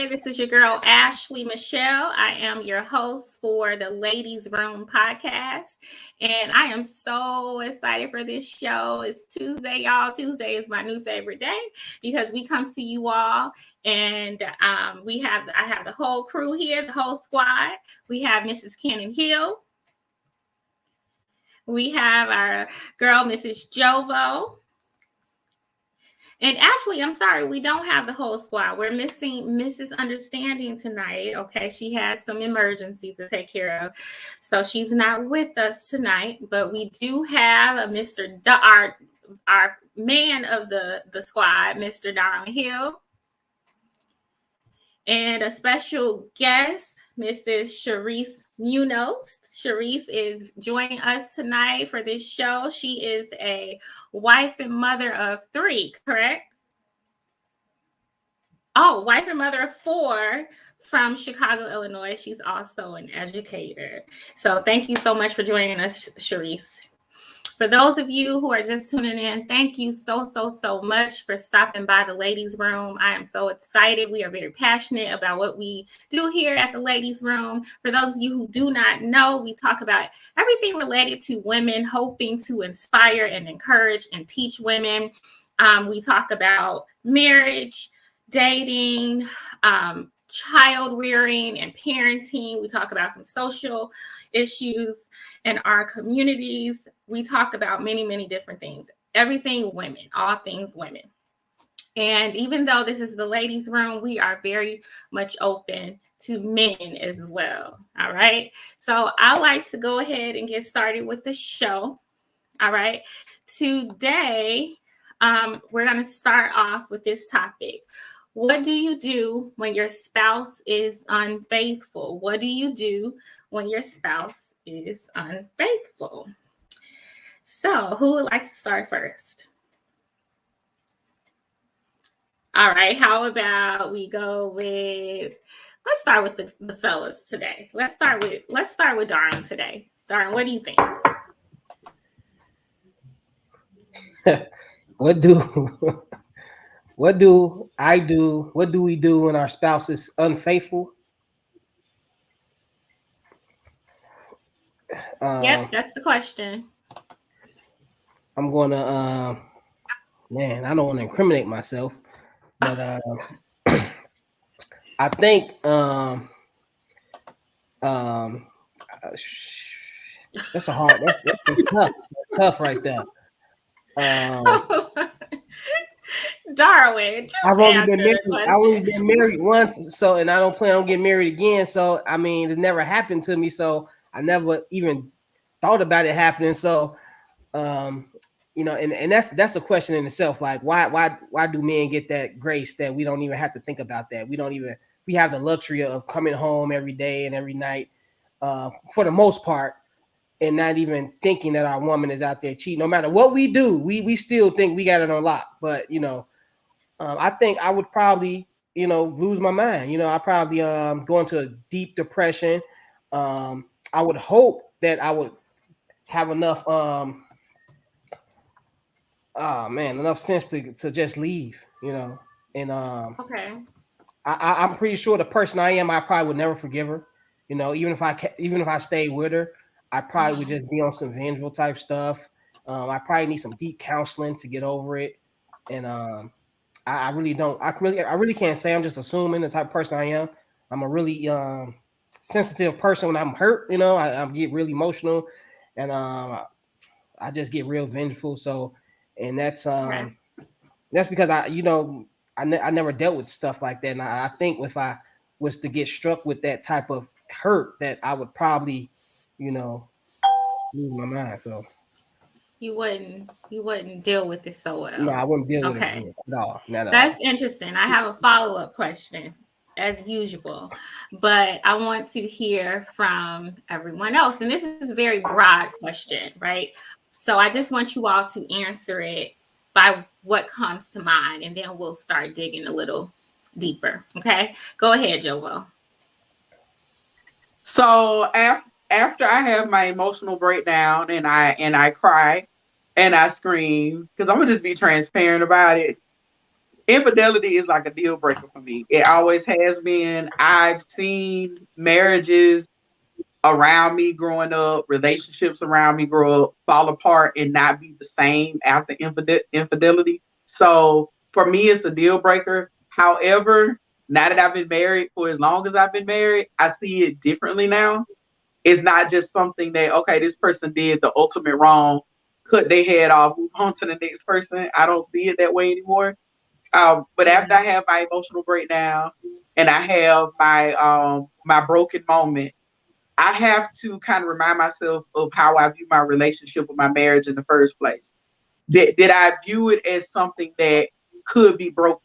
Hey, this is your girl, Ashley Michelle. I am your host for the Ladies Room podcast. And I am so excited for this show. It's Tuesday, y'all. Tuesday is my new favorite day because we come to you all and I have the whole crew here, the whole squad. We have Mrs. Cannon Hill. We have our girl, Mrs. Jovo. And Ashley, I'm sorry, we don't have the whole squad. We're missing Mrs. Understanding tonight. Okay, she has some emergencies to take care of, so she's not with us tonight. But we do have a our man of the squad, Mr. Darren Hill, and a special guest, Mrs. Sharice Munoz. Sharice is joining us tonight for this show. She is a wife and mother of 3, correct? Oh, wife and mother of 4 from Chicago, Illinois. She's also an educator. So thank you so much for joining us, Sharice. For those of you who are just tuning in, thank you so much for stopping by the Ladies Room. I am so excited. We are very passionate about what we do here at the Ladies Room. For those of you who do not know, we talk about everything related to women, hoping to inspire and encourage and teach women. We talk about marriage, dating, child rearing and parenting. We talk about some social issues in our communities. We talk about many different things, everything women, all things women. And even though this is the ladies' room, we are very much open to men as well. All right. So I like to go ahead and get started with the show. All right. Today, we're going to start off with this topic. What do you do when your spouse is unfaithful? What do you do when your spouse is unfaithful? So, who would like to start first? All right, how about we go with, let's start with the fellas today. Let's start with Darren today. Darren, what do you think? What do I do? What do we do when our spouse is unfaithful? Yep, that's the question. I'm gonna, man, I don't want to incriminate myself, but I think that's a hard. That's tough right there. Darwin, I've only been married once, so, and I don't plan on getting married again. So I mean, it never happened to me, so I never even thought about it happening. So, you know, and that's a question in itself. Like, why do men get that grace that we don't even have to think about that? We have the luxury of coming home every day and every night, for the most part, and not even thinking that our woman is out there cheating. No matter what we do, we still think we got it on lock. But you know, I think I would probably, you know, lose my mind. You know, I probably go into a deep depression. I would hope that I would have enough enough sense to just leave, you know. And okay. I'm pretty sure the person I am, I probably would never forgive her. You know, even if I stayed with her, I probably would just be on some vengeful type stuff. I probably need some deep counseling to get over it. And I really don't. I really can't say. I'm just assuming the type of person I am. I'm a really sensitive person when I'm hurt. You know, I get really emotional, and I just get real vengeful. So, and that's because I never dealt with stuff like that. And I think if I was to get struck with that type of hurt, that I would probably, you know, lose my mind. So. You wouldn't deal with it so well. No, I wouldn't deal with it at all. Not at all. That's interesting. I have a follow-up question, as usual, but I want to hear from everyone else. And this is a very broad question, right? So I just want you all to answer it by what comes to mind, and then we'll start digging a little deeper. Okay, go ahead, Joel. So after I have my emotional breakdown and I cry and I scream, because I'm gonna just be transparent about it. infidelity is like a deal breaker for me. It always has been. I've seen marriages around me growing up, relationships around me grow up, fall apart, and not be the same after infidelity. So for me, it's a deal breaker. However, now that I've been married for as long as I've been married, I see it differently now. It's not just something that, okay, this person did the ultimate wrong, cut their head off, move on to the next person. I don't see it that way anymore. But after I have my emotional breakdown and I have my broken moment, I have to kind of remind myself of how I view my relationship with my marriage in the first place. Did I view it as something that could be broken?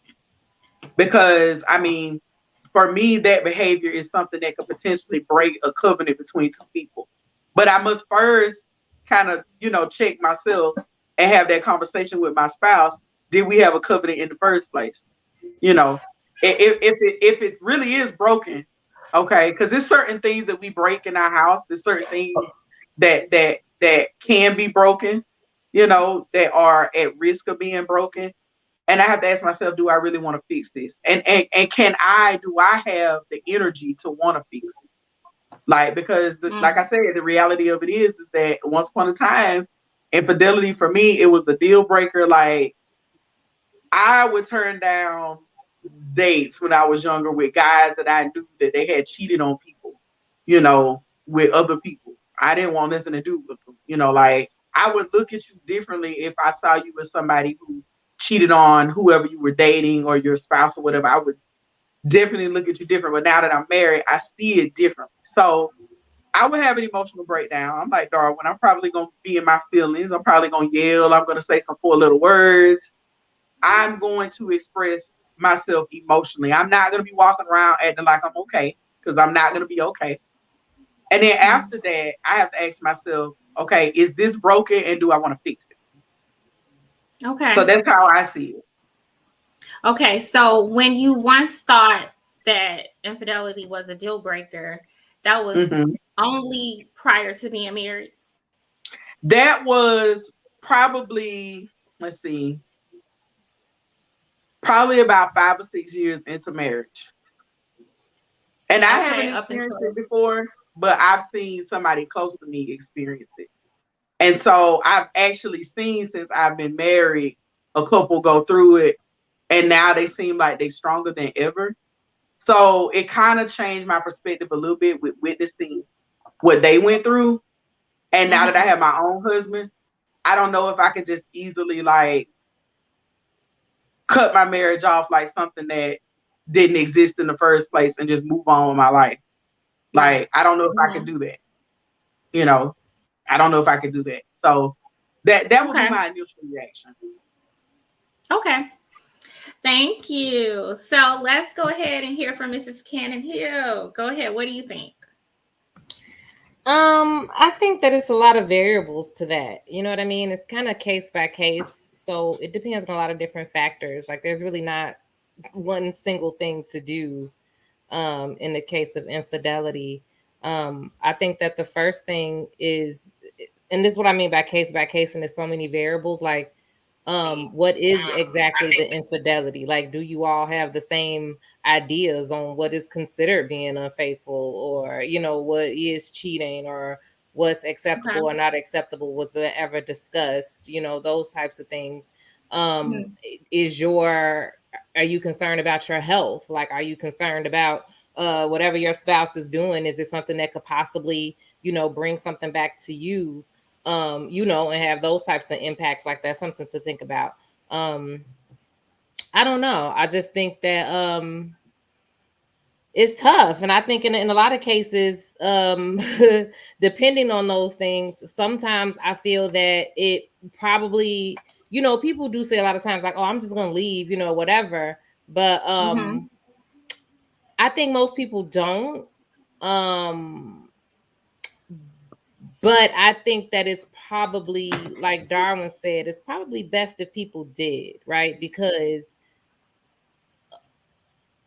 Because I mean, for me, that behavior is something that could potentially break a covenant between two people. But I must first kind of, check myself and have that conversation with my spouse. Did we have a covenant in the first place? You know, if it really is broken, okay, because there's certain things that we break in our house. There's certain things that can be broken, that are at risk of being broken. And I have to ask myself, do I really want to fix this? And do I have the energy to want to fix it? Like, because like I said, the reality of it is that once upon a time, infidelity for me, it was a deal breaker. Like, I would turn down dates when I was younger with guys that I knew that they had cheated on people, with other people. I didn't want nothing to do with them. Like, I would look at you differently if I saw you with somebody who cheated on whoever you were dating or your spouse or whatever. I would definitely look at you different. But now that I'm married, I see it differently. So I would have an emotional breakdown. I'm like, Darwin, I'm probably going to be in my feelings. I'm probably going to yell. I'm going to say some poor little words. I'm going to express myself emotionally. I'm not going to be walking around acting like I'm okay, because I'm not going to be okay. And then after that, I have to ask myself, okay, is this broken and do I want to fix it? Okay. So that's how I see it. Okay. So when you once thought that infidelity was a deal breaker, that was only prior to being married? That was probably, let's see, probably about 5 or 6 years into marriage. And I haven't experienced it before, but I've seen somebody close to me experience it. And so I've actually seen, since I've been married, a couple go through it, and now they seem like they're stronger than ever. So it kind of changed my perspective a little bit with witnessing what they went through. And now that I have my own husband, I don't know if I could just easily like cut my marriage off like something that didn't exist in the first place and just move on with my life. Like, I don't know if I could do that. I don't know if I could do that. So that would be my initial reaction. Okay. Thank you. So let's go ahead and hear from Mrs. Cannon Hill. Go ahead. What do you think? I think that it's a lot of variables to that. You know what I mean? It's kind of case by case. So it depends on a lot of different factors. Like, there's really not one single thing to do in the case of infidelity. I think that the first thing is, and this is what I mean by case, and there's so many variables, like what is exactly the infidelity? Like, do you all have the same ideas on what is considered being unfaithful, or, what is cheating, or what's acceptable or not acceptable? Was it ever discussed? Those types of things. Are you concerned about your health? Like, are you concerned about whatever your spouse is doing? Is it something that could possibly, bring something back to you? And have those types of impacts. Like, that's something to think about. I don't know. I just think that it's tough. And I think in a lot of cases, depending on those things, sometimes I feel that it probably, people do say a lot of times like, oh, I'm just going to leave, whatever. But I think most people don't. But I think that it's probably, like Darwin said, it's probably best if people did, right? Because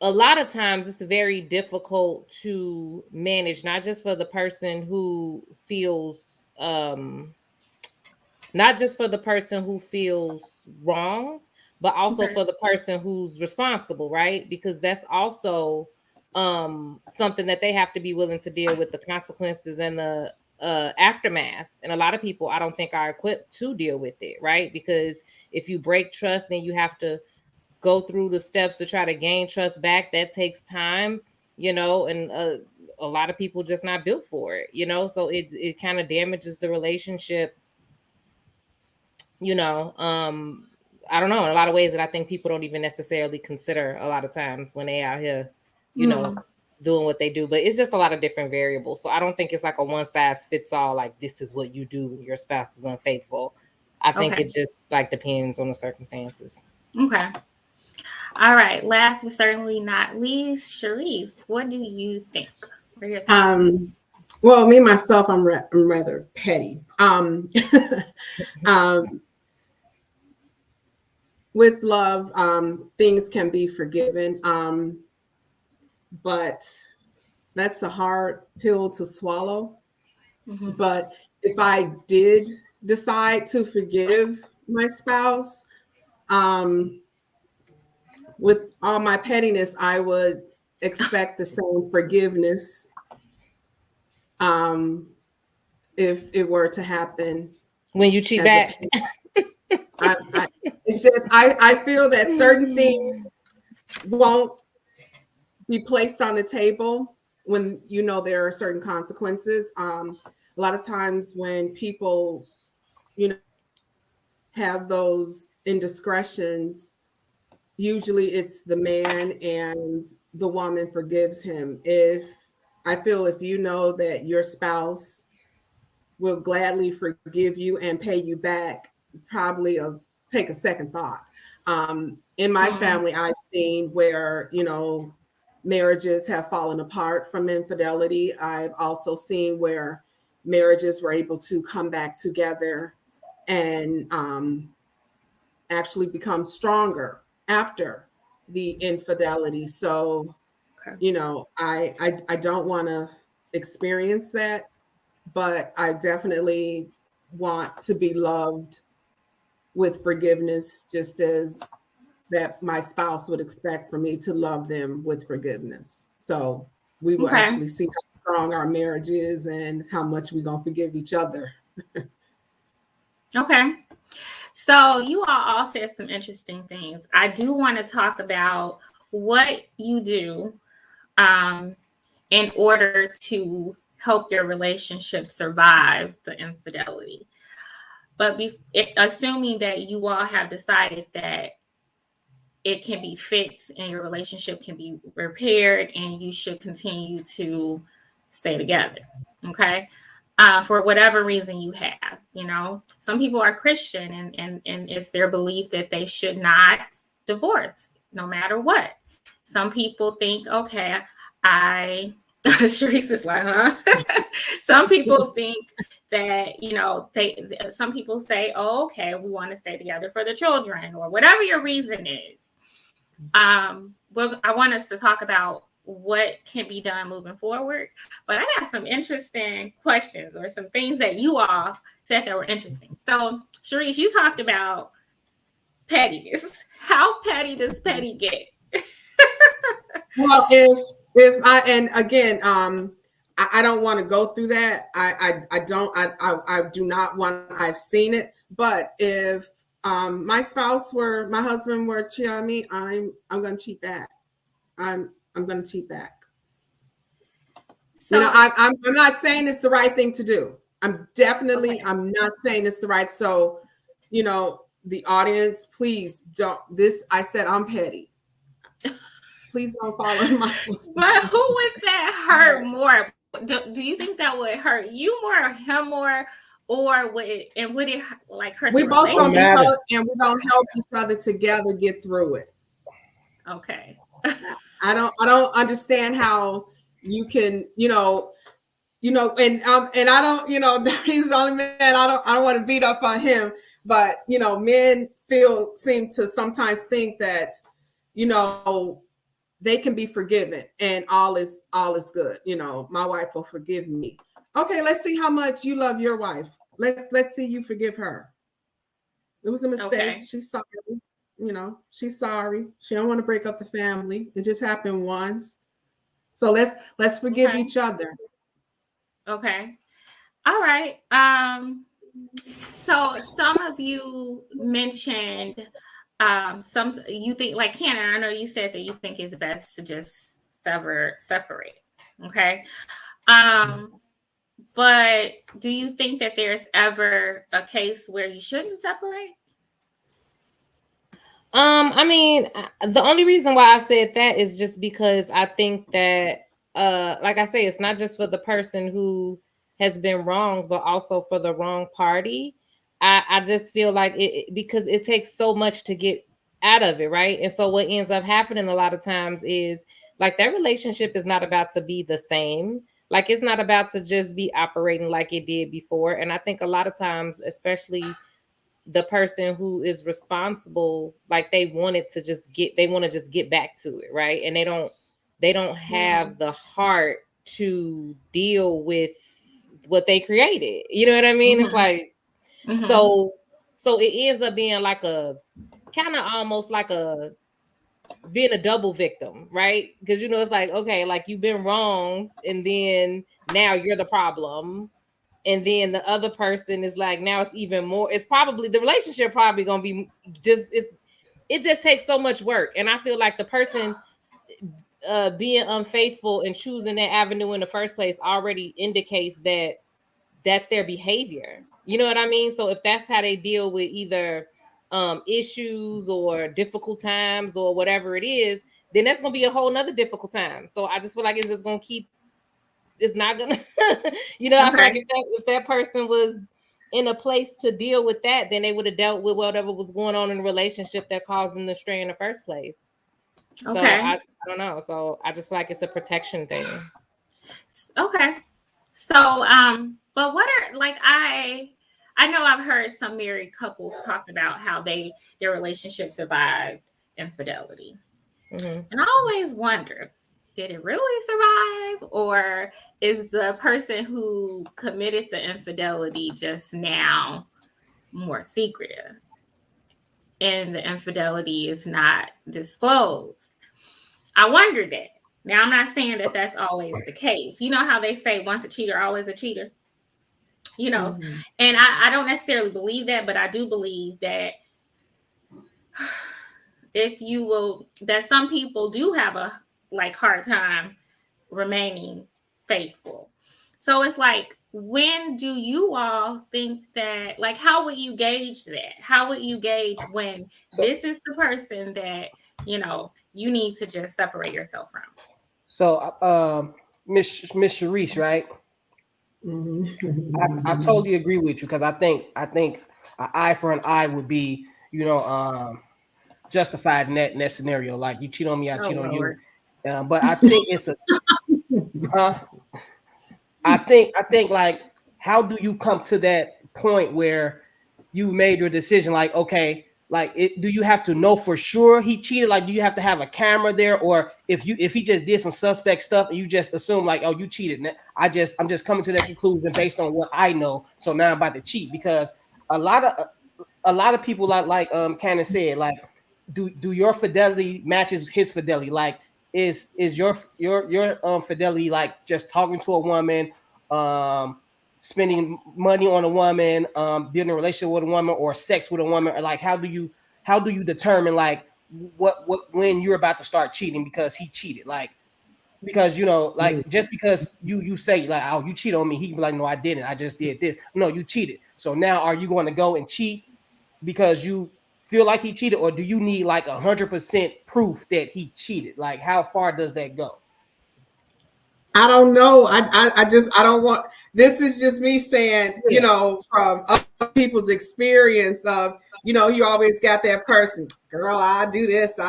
a lot of times it's very difficult to manage, not just for the person who feels, not just for the person who feels wronged, but also for the person who's responsible, right? Because that's also something that they have to be willing to deal with, the consequences and the aftermath. And a lot of people, I don't think, are equipped to deal with it, right? Because if you break trust, then you have to go through the steps to try to gain trust back. That takes time, you know, and a lot of people just not built for it, you know, so it kind of damages the relationship, you know. I don't know, in a lot of ways that I think people don't even necessarily consider a lot of times when they out here, you know, doing what they do. But it's just a lot of different variables. So I don't think it's like a one size fits all, like this is what you do when your spouse is unfaithful. I think it just like depends on the circumstances. Okay. All right. Last but certainly not least, Sharice, what do you think? What are your thoughts? Well, me myself, I'm rather petty. With love, things can be forgiven, but that's a hard pill to swallow. But if I did decide to forgive my spouse, with all my pettiness, I would expect the same forgiveness if it were to happen. When you cheat back? It's just, I feel that certain things won't be placed on the table when, you know, there are certain consequences. A lot of times when people, you know, have those indiscretions, usually it's the man and the woman forgives him. I feel if you know that your spouse will gladly forgive you and pay you back, probably take a second thought. In my family, I've seen where, you know, marriages have fallen apart from infidelity. I've also seen where marriages were able to come back together and actually become stronger after the infidelity. So, you know, I don't want to experience that, but I definitely want to be loved with forgiveness, just as that my spouse would expect for me to love them with forgiveness. So we will actually see how strong our marriage is and how much we're going to forgive each other. Okay. So you all said some interesting things. I do want to talk about what you do in order to help your relationship survive the infidelity. But assuming that you all have decided that it can be fixed and your relationship can be repaired and you should continue to stay together. Okay. For whatever reason you have, you know, some people are Christian and it's their belief that they should not divorce no matter what. Some people think, okay, Sharice is like, huh? Some people think that, you know, some people say, oh, okay, we want to stay together for the children or whatever your reason is. Well, I want us to talk about what can be done moving forward, but I got some interesting questions or some things that you all said that were interesting. So, Sharice, you talked about pettiness. How petty does petty get? Well, if I, and again, I don't want to go through that. I do not want, I've seen it, but if my husband were cheating on me, I'm going to cheat back. I'm going to cheat back. So, you know, I'm not saying it's the right thing to do. I'm not saying it's the right. So, you know, the audience, please don't, I said I'm petty. Please don't follow my footsteps. But who would that hurt more? Do you think that would hurt you more or him more? Or would it like hurt? We both gonna be hurt, and we're gonna help each other together get through it. Okay. I don't understand how you can, you know, and I don't, you know, he's the only man. I don't want to beat up on him, but you know, men seem to sometimes think that, you know, they can be forgiven and all is good. You know, my wife will forgive me. Okay, let's see how much you love your wife. Let's see you forgive her. It was a mistake. Okay. She's sorry. she's sorry. She don't want to break up the family. It just happened once. So let's forgive each other. Okay. All right. So some of you mentioned some you think, like Cannon, I know you said that you think it's best to just separate. Okay. But do you think that there's ever a case where you shouldn't separate? I mean, the only reason why I said that is just because I think that, like I say, it's not just for the person who has been wronged, but also for the wrong party. I just feel like because it takes so much to get out of it, right? And so what ends up happening a lot of times is like that relationship is not about to be the same. Like it's not about to just be operating like it did before. And I think a lot of times, especially the person who is responsible, like they want to just get back to it, right? And they don't have the heart to deal with what they created. You know what I mean? It's like so it ends up being like a kind of almost like a being a double victim, right? Because it's like, okay, like you've been wronged and then now you're the problem. And then the other person is like, now it's even more. It's probably the relationship probably gonna be it just takes so much work. And I feel like the person being unfaithful and choosing that avenue in the first place already indicates that that's their behavior. You know what I mean? So if that's how they deal with either issues or difficult times or whatever it is, then that's gonna be a whole nother difficult time. So I just feel like it's just gonna it's not gonna I feel like if that person was in a place to deal with that, then they would have dealt with whatever was going on in the relationship that caused them to stray in the first place. So I don't know. So I just feel like it's a protection thing. Okay. So but what are, like, I know I've heard some married couples talk about how their relationship survived infidelity. And I always wonder, did it really survive, or is the person who committed the infidelity just now more secretive and the infidelity is not disclosed? I wonder that. Now, I'm not saying that that's always the case. You know how they say once a cheater, always a cheater? And I don't necessarily believe that, but I do believe that that some people do have a hard time remaining faithful. So it's like, when do you all think that, like, how would you gauge that? How would you gauge when this is the person that, you need to just separate yourself from? So, Miss Sharice, right? I totally agree with you, because I think an eye for an eye would be, justified in that scenario. Like, you cheat on me, I cheat on you. But I think it's a I think like, how do you come to that point where you made your decision? Like, okay, like, do you have to know for sure he cheated? Like, do you have to have a camera there? Or if he just did some suspect stuff and you just assume like, oh, you cheated, I'm just coming to that conclusion based on what I know, so now I'm about to cheat? Because a lot of people, like Cannon said, like, do your fidelity matches his fidelity? Like, is your fidelity like just talking to a woman, spending money on a woman, building a relationship with a woman, or sex with a woman? Or like, how do you determine like what when you're about to start cheating because he cheated? Like, because like, just because you say like, oh, you cheated on me, he can be like, no, I didn't, I just did this. No, you cheated. So now, are you going to go and cheat because you feel like he cheated, or do you need like 100% proof that he cheated? Like, how far does that go? I don't know. I don't want. This is just me saying, from other people's experience of, you always got that person, girl, I do this.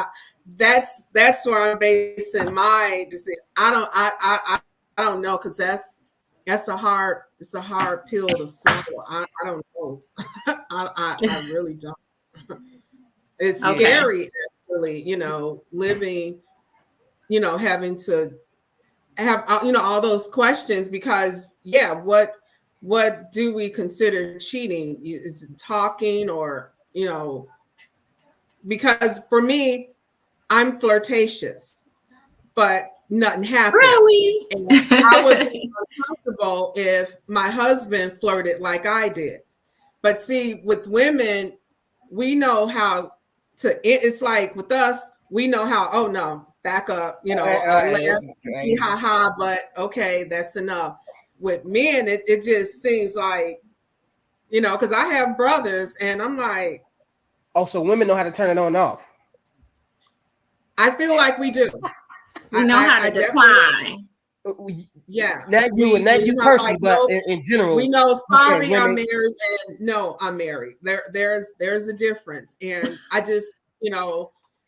That's where I'm basing my decision. I don't know, because it's a hard pill to swallow. I don't know. I really don't. It's scary, actually, living, having to have, all those questions, because what do we consider cheating? Is it talking, or, because for me, I'm flirtatious, but nothing happens. Really? And I would be uncomfortable if my husband flirted like I did. But see, with women, we know how to, it's like with us, we know how, oh no, back up, I laugh, ha ha, but okay, that's enough. With men, it just seems like, because I have brothers and I'm like, oh, so women know how to turn it on and off. I feel like we do. We know how to decline. Yeah. Not you personally, like, but no, in general. We know, sorry, I'm married, and no, I'm married. There's a difference. And I just,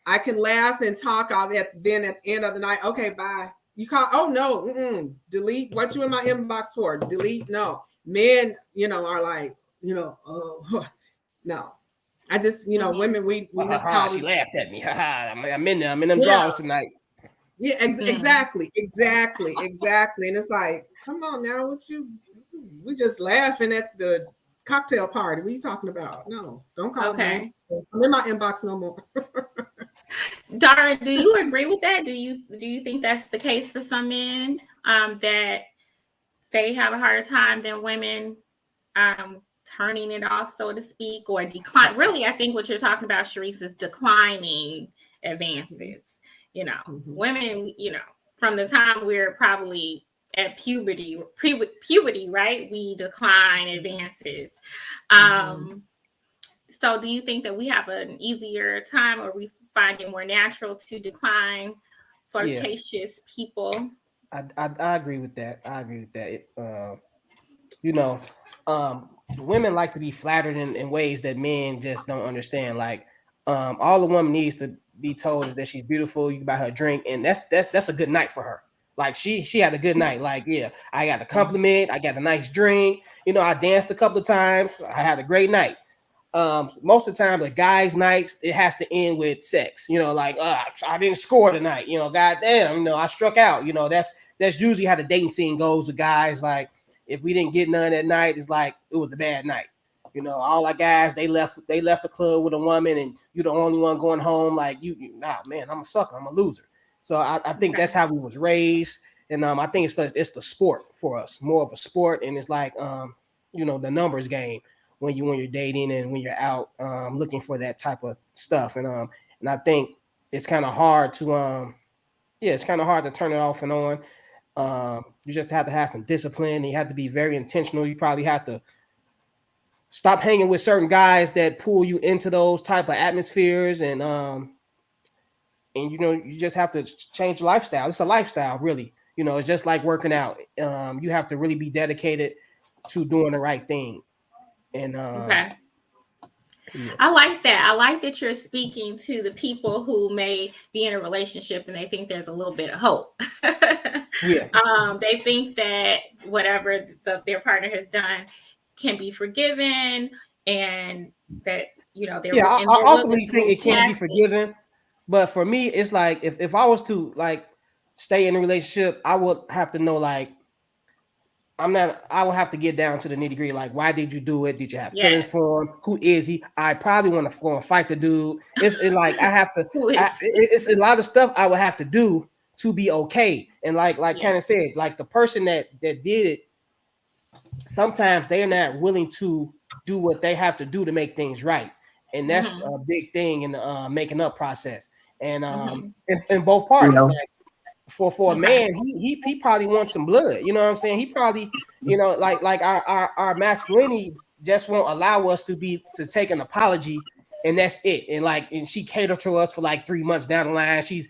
I can laugh and talk all that. Then at the end of the night, okay, bye. You call, oh no, delete. What you in my inbox for? Delete. No. Men, are like, oh, no. I just, women, we she laughed at me. I'm in there. I'm in them drawers tonight. Yeah, exactly. And it's like, come on now, we just laughing at the cocktail party. What are you talking about? No, don't call me. I'm in my inbox no more. Dara, do you agree with that? Do you think that's the case for some men, that they have a harder time than women turning it off, so to speak, or decline? Really, I think what you're talking about, Sharice, is declining advances. Women, from the time we're probably at puberty, right? We decline advances. So do you think that we have an easier time, or we find it more natural to decline flirtatious people? I agree with that. Women like to be flattered in ways that men just don't understand. Like, all the woman needs to be told is that she's beautiful. You can buy her a drink, and that's a good night for her. Like, she had a good night. Like, yeah, I got a compliment. I got a nice drink. I danced a couple of times. I had a great night. Most of the time, the guys' nights, it has to end with sex. Like, I didn't score tonight. Goddamn, I struck out. That's usually how the dating scene goes with guys. Like, if we didn't get none that night, it's like it was a bad night. All our guys, they left the club with a woman, and you're the only one going home. Like, man, I'm a sucker. I'm a loser. So I think that's how we was raised, and I think it's the sport for us, more of a sport, and it's like the numbers game when you're dating and when you're out looking for that type of stuff, and I think it's kind of hard to turn it off and on. You just have to have some discipline. You have to be very intentional. You probably have to stop hanging with certain guys that pull you into those type of atmospheres, and you just have to change your lifestyle. It's a lifestyle, really. It's just like working out. You have to really be dedicated to doing the right thing. And okay. I like that. I like that you're speaking to the people who may be in a relationship and they think there's a little bit of hope. Yeah. They think that whatever their partner has done can be forgiven, and that they're. Yeah, I ultimately think it can be forgiven, but for me, it's like if I was to like stay in a relationship, I would have to know, like, I will have to get down to the nitty gritty. Like, why did you do it? Did you have feelings for him? Who is he? I probably want to go and fight the dude. It's like I have to. It's a lot of stuff I would have to do to be okay. And like Cannon said, like the person that did it, sometimes they're not willing to do what they have to do to make things right, and that's a big thing in the making up process. And in both parties. Like, for a man, he probably wants some blood. You know what I'm saying? He probably, like our masculinity just won't allow us to take an apology, and that's it. And she catered to us for like 3 months down the line. She's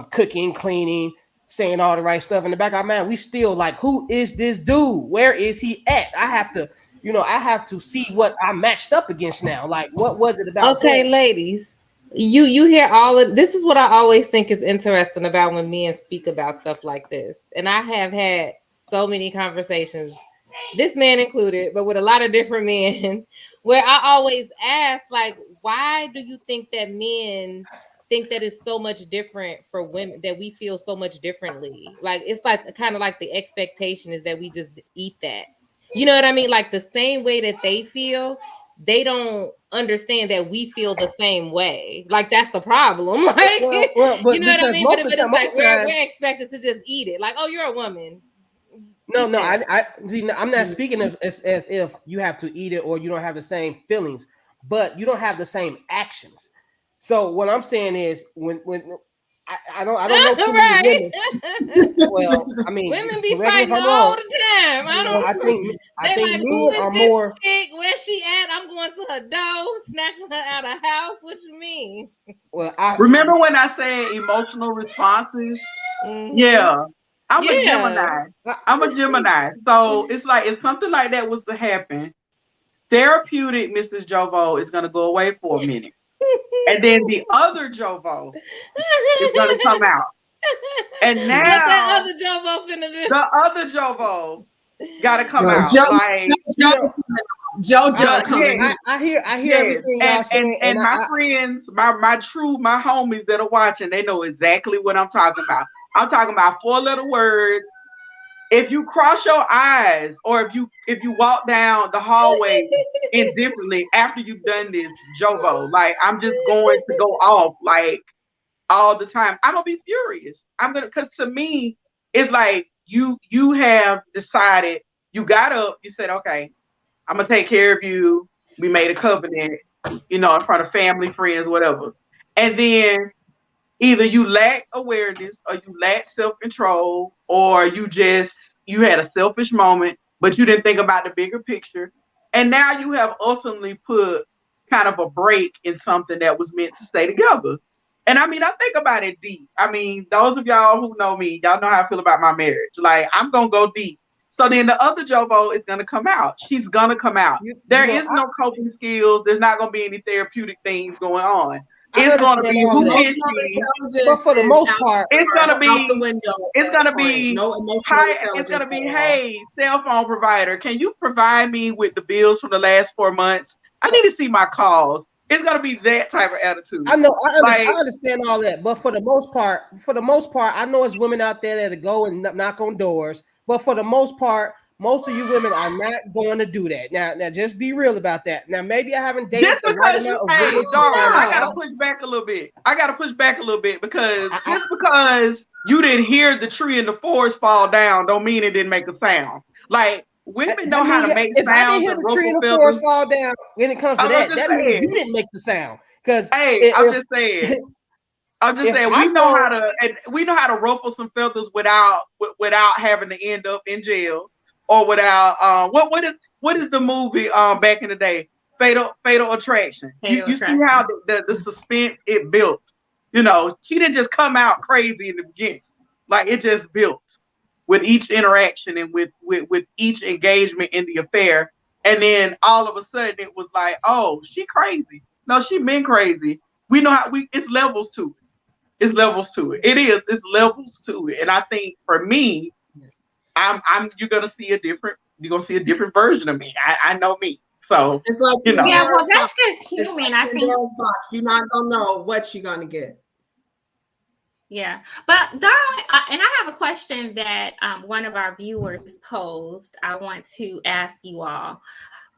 cooking, cleaning, saying all the right stuff. In the back of our mind, we still like, who is this dude? Where is he at? I have to see what I matched up against now. Like, what was it about? Okay, ladies. You hear all of this. Is what I always think is interesting about when men speak about stuff like this. And I have had so many conversations, this man included, but with a lot of different men, where I always ask, like, why do you think that men think that it's so much different for women, that we feel so much differently? Like, it's like kind of like the expectation is that we just eat that. You know what I mean? Like the same way that they feel, they don't understand that we feel the same way. Like that's the problem. Like, but you know what I mean? But it's like we're expected to just eat it. Like, oh, you're a woman. No, I'm not speaking as if you have to eat it or you don't have the same feelings, but you don't have the same actions. So what I'm saying is when I don't know too many women. Well, I mean, women be fighting all the time. I think like, men are more. Chick? Where's she at? I'm going to her door, snatching her out of house. What you mean? Well, remember when I said emotional responses? Mm-hmm. Yeah. I'm a Gemini. So it's like if something like that was to happen, therapeutic Mrs. Jovo is gonna go away for a minute. And then the other Jovo is gonna come out. And now what that other Jovo finna do? The other Jovo gotta come out. JoJo coming. I hear everything y'all saying. And my friends, my homies that are watching, they know exactly what I'm talking about. I'm talking about 4-letter words. If you cross your eyes, or if you walk down the hallway indifferently after you've done this, Jovo, like I'm just going to go off like all the time. I'm gonna be furious. Because to me, it's like you have decided, you got up, you said, okay, I'm gonna take care of you. We made a covenant, in front of family, friends, whatever. And then either you lack awareness or you lack self-control, or you had a selfish moment, but you didn't think about the bigger picture. And now you have ultimately put kind of a break in something that was meant to stay together. And I mean, I think about it deep. I mean, those of y'all who know me, y'all know how I feel about my marriage. Like, I'm going to go deep. So then the other Jovo is going to come out. She's going to come out. There is no coping skills. There's not going to be any therapeutic things going on. It's going to be who is she, but for the most part, it's going to be out the window. It's going to be no emotional intelligence. It's going to be, hey, cell phone provider, can you provide me with the bills from the last 4 months? I need to see my calls. It's going to be that type of attitude. I know, I understand all that, but for the most part, I know it's women out there that go and knock on doors. But for the most part, most of you women are not going to do that. Now, just be real about that. Now, maybe I haven't dated the right amount of women. I gotta push back a little bit because just because you didn't hear the tree in the forest fall down, don't mean it didn't make a sound. Like women know how to make sounds. If I didn't hear the tree in the forest fall down, when it comes to that means you didn't make the sound. Because I'm just saying. We know how to ruffle some feathers without having to end up in jail, or without what is the movie back in the day, Fatal Attraction. You see how the suspense it built. She didn't just come out crazy in the beginning. Like, it just built with each interaction and with each engagement in the affair. And then all of a sudden it was like, oh, she crazy. No, she been crazy. We know it's levels to it. It's levels to it. It's levels to it. And I think for me, you're gonna see a different version of me. I know me. So it's like, yeah, well, that's just human. I think you're not gonna know what you're gonna get. Yeah, but darling, and I have a question that one of our viewers posed. I want to ask you all,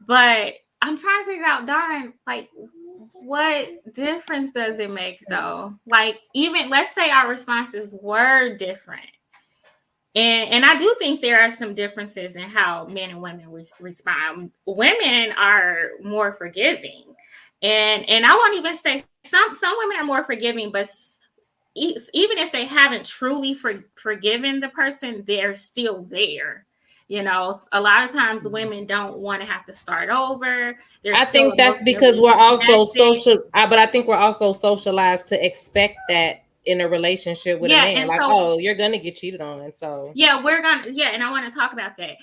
but I'm trying to figure out, darling, like, what difference does it make though? Like, even let's say our responses were different, and I do think there are some differences in how men and women respond. Women are more forgiving, and I won't even say some women are more forgiving, but even if they haven't truly forgiven the person, they're still there. A lot of times women don't want to have to start over. I think that's because we're also social, but I think we're also socialized to expect that in a relationship with a man. Like, oh, you're gonna get cheated on. So and I want to talk about that.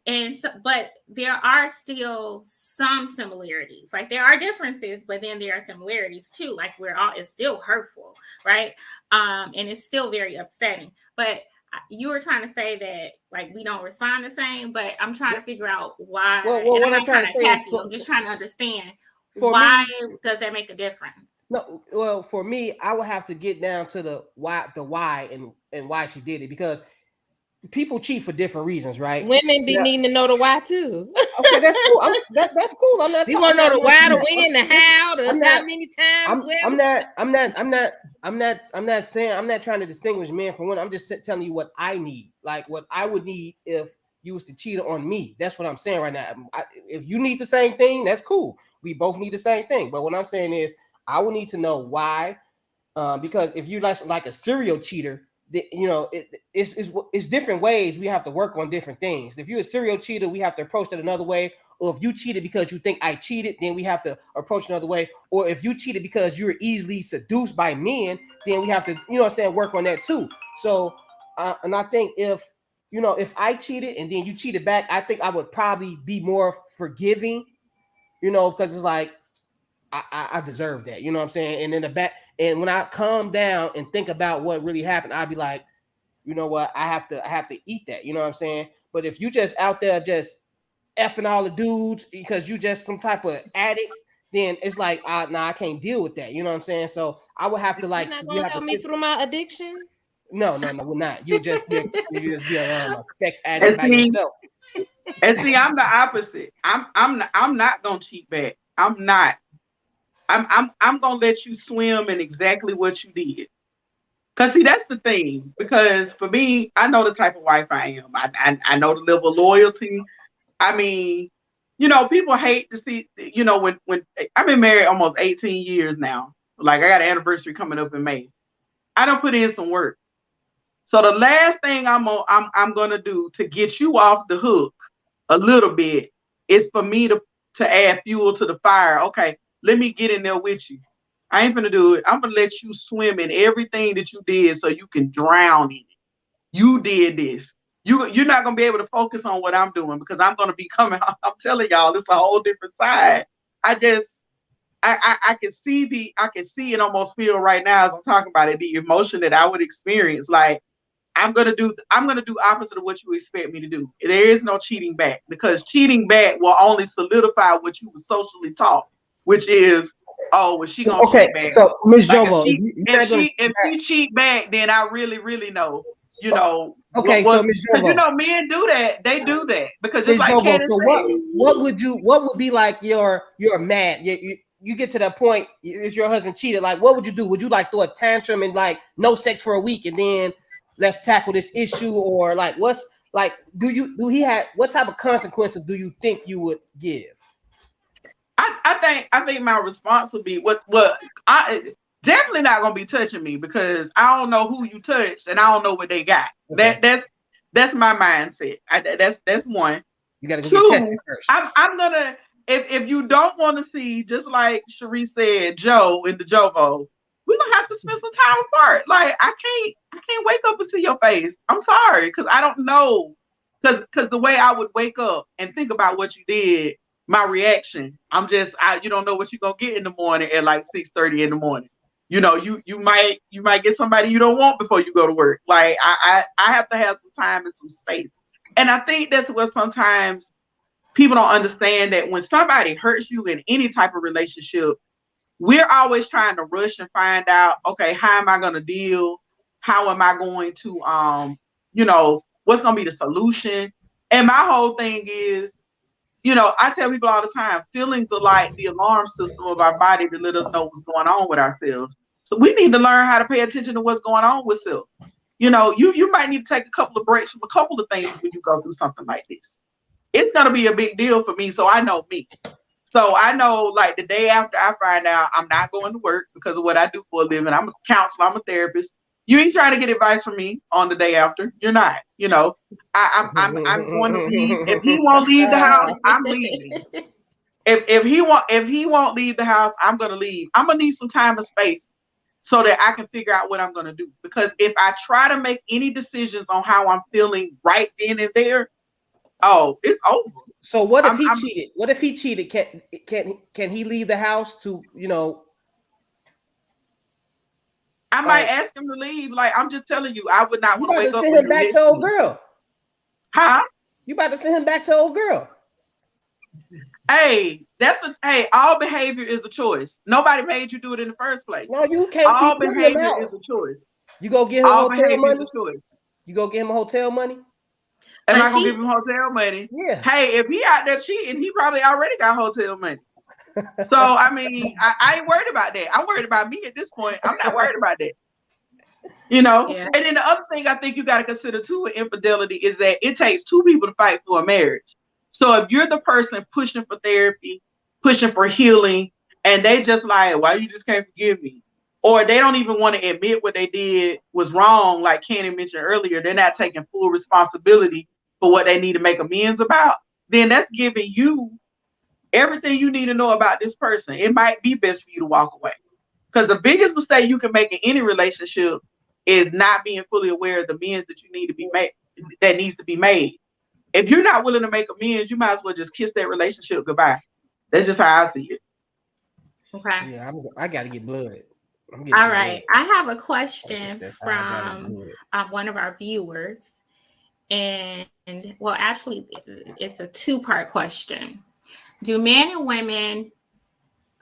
And so, but there are still some similarities. Like, there are differences, but then there are similarities too. Like, it's still hurtful, right? And it's still very upsetting. But you were trying to say that, like, we don't respond the same, but I'm trying to figure out why. Well, what I'm trying to say is, I'm just trying to understand why does that make a difference? No, well, for me, I would have to get down to the why and why she did it, because people cheat for different reasons, right? Women be needing to know the why too. Okay, that's cool. That's cool. I'm not. You want to know the why, the when, the how, the how many times. I'm not trying to distinguish men from women. I'm just telling you what I need, like what I would need if you was to cheat on me. That's what I'm saying right now. If you need the same thing, that's cool. We both need the same thing. But what I'm saying is, I would need to know why, because if you like a serial cheater, it's different ways we have to work on different things. If you're a serial cheater, we have to approach it another way. Or if you cheated because you think I cheated, then we have to approach another way. Or if you cheated because you're easily seduced by men, then we have to, work on that too. So, and I think if I cheated and then you cheated back, I think I would probably be more forgiving, because it's like, I deserve that, you know what I'm saying? And in the back, and when I calm down and think about what really happened, I'd be like, you know what, I have to eat that, you know what I'm saying? But if you just out there just effing all the dudes because you just some type of addict, then it's like, I can't deal with that, you know what I'm saying? So I would have to like, you're not gonna help me through my addiction. No, we're not. You just be a sex addict by yourself. And see, I'm the opposite. I'm not gonna cheat back. I'm not. I'm gonna let you swim in exactly what you did. Cause see, that's the thing. Because for me, I know the type of wife I am. I know the level of loyalty. I mean, people hate to see. When I've been married almost 18 years now. Like I got an anniversary coming up in May. I done put in some work. So the last thing I'm gonna do to get you off the hook a little bit is for me to add fuel to the fire. Okay, let me get in there with you. I ain't gonna do it. I'm gonna let you swim in everything that you did so you can drown in it. You did this. You're not gonna be able to focus on what I'm doing because I'm gonna be coming. I'm telling y'all, it's a whole different side. I can see and almost feel right now as I'm talking about it, the emotion that I would experience. Like I'm gonna do opposite of what you expect me to do. There is no cheating back because cheating back will only solidify what you were socially taught, which is, well, she gonna cheat back. So Ms. Jobo, if she cheat back, then I really, really know. Okay, so Ms. Jobo, men do that. They do that because just Ms. like Jobo, so what would be like your mad? You get to that point, if your husband cheated, like what would you do? Would you like throw a tantrum and like no sex for a week and then let's tackle this issue, or like what's like what type of consequences do you think you would give? I think my response would be what I definitely not gonna be touching me because I don't know who you touched and I don't know what they got. Okay. That's my mindset. That's one. You gotta go get tested first. I'm gonna if you don't want to see, just like Cherie said, Joe in the Jovo, we're gonna have to spend some time apart. Like I can't wake up into your face. I'm sorry, because I don't know. Because the way I would wake up and think about what you did, my reaction, you don't know what you're gonna get in the morning at like 6:30 in the morning. You might get somebody you don't want before you go to work. Like I have to have some time and some space. And I think that's what sometimes people don't understand, that when somebody hurts you in any type of relationship, we're always trying to rush and find out, okay, how am I going to deal? How am I going to, what's going to be the solution? And my whole thing is, I tell people all the time, feelings are like the alarm system of our body to let us know what's going on with ourselves. So we need to learn how to pay attention to what's going on with self. You might need to take a couple of breaks from a couple of things when you go through something like this. It's going to be a big deal for me. So I know me. So I know, like, the day after I find out I'm not going to work because of what I do for a living. I'm a counselor. I'm a therapist. You ain't trying to get advice from me on the day after. You're not. I'm going to leave. If he won't leave the house, I'm leaving. If he won't leave the house, I'm going to leave. I'm going to need some time and space so that I can figure out what I'm going to do. Because if I try to make any decisions on how I'm feeling right then and there, it's over. So what if he cheated? What if he cheated? Can he leave the house to, I might ask him to leave. Like, I'm just telling you, I would not want to wake up. You about to send him back to old girl. Huh? You about to send him back to old girl. Hey, all behavior is a choice. Nobody made you do it in the first place. No, you can't. All behavior is a choice. You go get her all hotel money. Is a choice. You go get him a hotel money? Am I gonna give him hotel money? Yeah. Hey, if he out there cheating, he probably already got hotel money. So I mean, I ain't worried about that. I'm worried about me at this point. I'm not worried about that. You know? Yeah. And then the other thing I think you got to consider too with infidelity is that it takes two people to fight for a marriage. So if you're the person pushing for therapy, pushing for healing, and they just like, why you just can't forgive me? Or they don't even want to admit what they did was wrong, like Candy mentioned earlier, they're not taking full responsibility for what they need to make amends about, then that's giving you everything you need to know about this person. It might be best for you to walk away. Because the biggest mistake you can make in any relationship is not being fully aware of the amends that you need to be made, that needs to be made. If you're not willing to make amends, you might as well just kiss that relationship goodbye. That's just how I see it. Okay. Yeah, I got to get blood. All right. I have a question from one of our viewers. And well, actually, it's a two-part question. Do men and women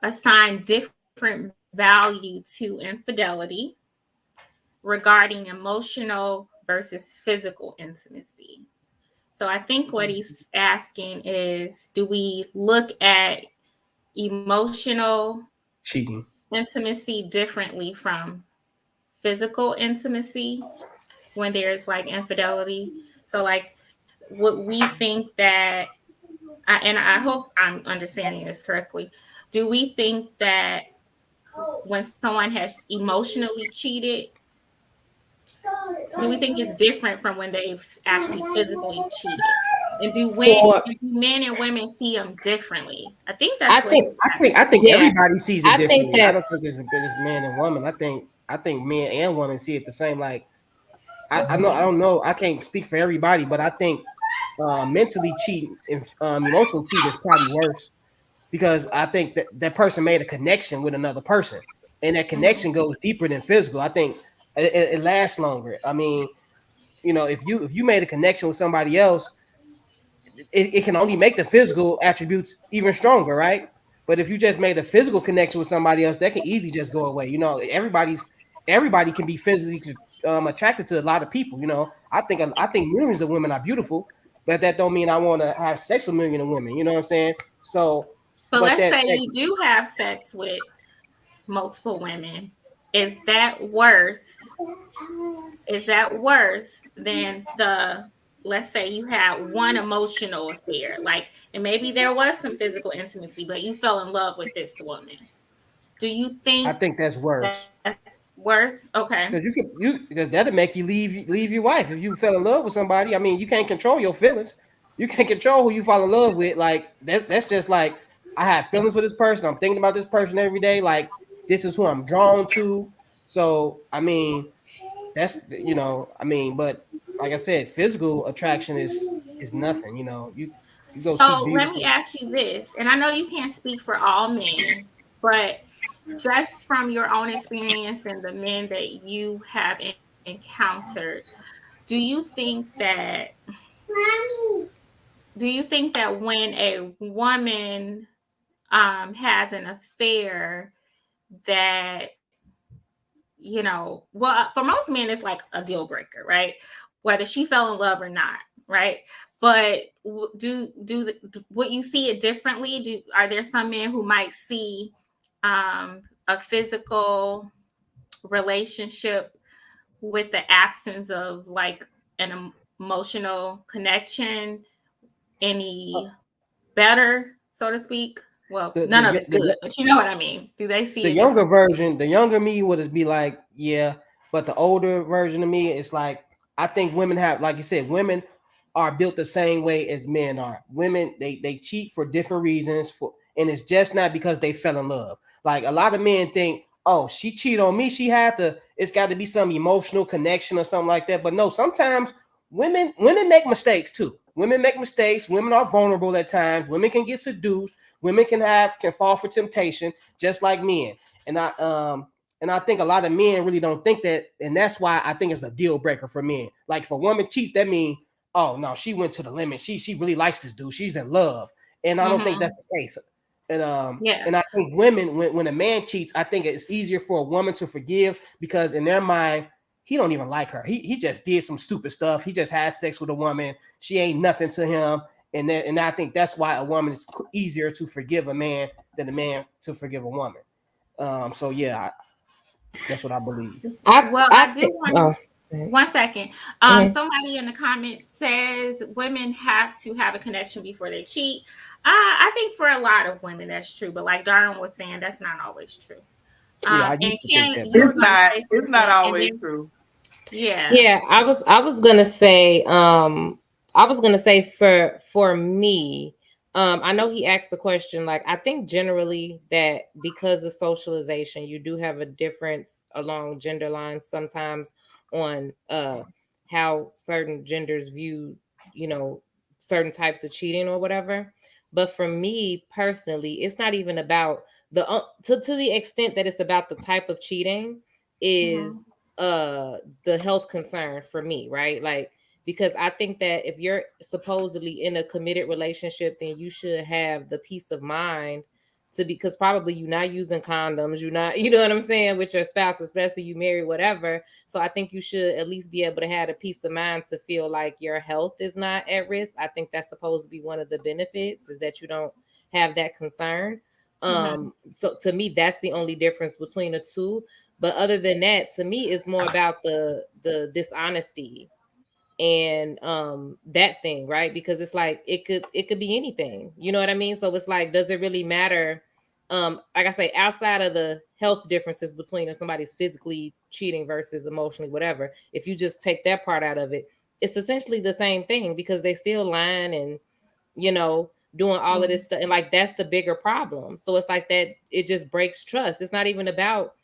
assign different value to infidelity regarding emotional versus physical intimacy? So I think what he's asking is, do we look at emotional cheating intimacy differently from physical intimacy when there's like infidelity? So like, would we think that, and I hope I'm understanding this correctly, do we think that when someone has emotionally cheated, do we think it's different from when they've actually physically cheated? And do men and women see them differently? I think that's. I think everybody sees it differently. I don't think it's man and woman. I think men and women see it the same. Like I don't know. I can't speak for everybody, but I think mentally cheating and emotional cheating is probably worse, because I think that person made a connection with another person, and that connection goes deeper than physical. I think it lasts longer. I mean, you know, if you made a connection with somebody else, it can only make the physical attributes even stronger, right? But if you just made a physical connection with somebody else, that can easily just go away. You know, everybody can be physically attracted to a lot of people. You know, I think millions of women are beautiful, but that don't mean I want to have sex with millions of women. You know what I'm saying? So, but let's say you do have sex with multiple women. Is that worse? Is that worse than the? Let's say you had one emotional affair, like, and maybe there was some physical intimacy, but you fell in love with this woman. Do you think? I think that's worse. That's worse. Okay. Because that'll make you leave your wife if you fell in love with somebody. I mean, you can't control your feelings. You can't control who you fall in love with. Like that's just like, I have feelings for this person. I'm thinking about this person every day. Like, this is who I'm drawn to. So I mean, that's, you know, I mean, but like I said, physical attraction is nothing. You know, you go. So let me ask you this, and I know you can't speak for all men, but just from your own experience and the men that you have encountered, do you think that when a woman has an affair, that, you know, well, for most men it's like a deal breaker, right? Whether she fell in love or not, right? But would you see it differently? Are there some men who might see a physical relationship with the absence of like an emotional connection any better, so to speak? Well, none of it's good, but you know what I mean. Do they see the younger version? The younger me would be like, yeah, but the older version of me is like, I think women have, like you said, women are built the same way as men are. Women, they cheat for different reasons, and it's just not because they fell in love. Like, a lot of men think, oh, she cheated on me, it's got to be some emotional connection or something like that. But no, sometimes women make mistakes too. Women make mistakes. Women are vulnerable at times. Women can get seduced. Women can fall for temptation, just like men. And I think a lot of men really don't think that, and that's why I think it's a deal breaker for men. Like, if a woman cheats, that means, oh no, she went to the limit. She really likes this dude. She's in love. And I don't think that's the case. And and I think women, when a man cheats, I think it's easier for a woman to forgive, because in their mind, he don't even like her. He just did some stupid stuff. He just had sex with a woman. She ain't nothing to him. And I think that's why a woman is easier to forgive a man than a man to forgive a woman. So yeah, that's what I believe. I do want to. 1 second. Somebody in the comments says women have to have a connection before they cheat. I think for a lot of women that's true, but like Darren was saying, that's not always true. I used to think that. It's not always true. Yeah. I was gonna say, for me, I know he asked the question, like, I think generally that because of socialization, you do have a difference along gender lines sometimes on how certain genders view, certain types of cheating or whatever. But for me personally, it's not even about to the extent that it's about the type of cheating is the health concern for me, right? Like, because I think that if you're supposedly in a committed relationship, then you should have the peace of mind because probably you're not using condoms, you're not, you know what I'm saying, with your spouse, especially you married, whatever. So I think you should at least be able to have a peace of mind to feel like your health is not at risk. I think that's supposed to be one of the benefits, is that you don't have that concern. So to me, that's the only difference between the two. But other than that, to me, it's more about the dishonesty and that thing, right? Because it's like it could be anything, you know what I mean? So it's like, does it really matter? Like I say, outside of the health differences between if somebody's physically cheating versus emotionally, whatever, if you just take that part out of it, it's essentially the same thing, because they still lying and doing all of this stuff, and like that's the bigger problem. So it's like that, it just breaks trust. It's not even about,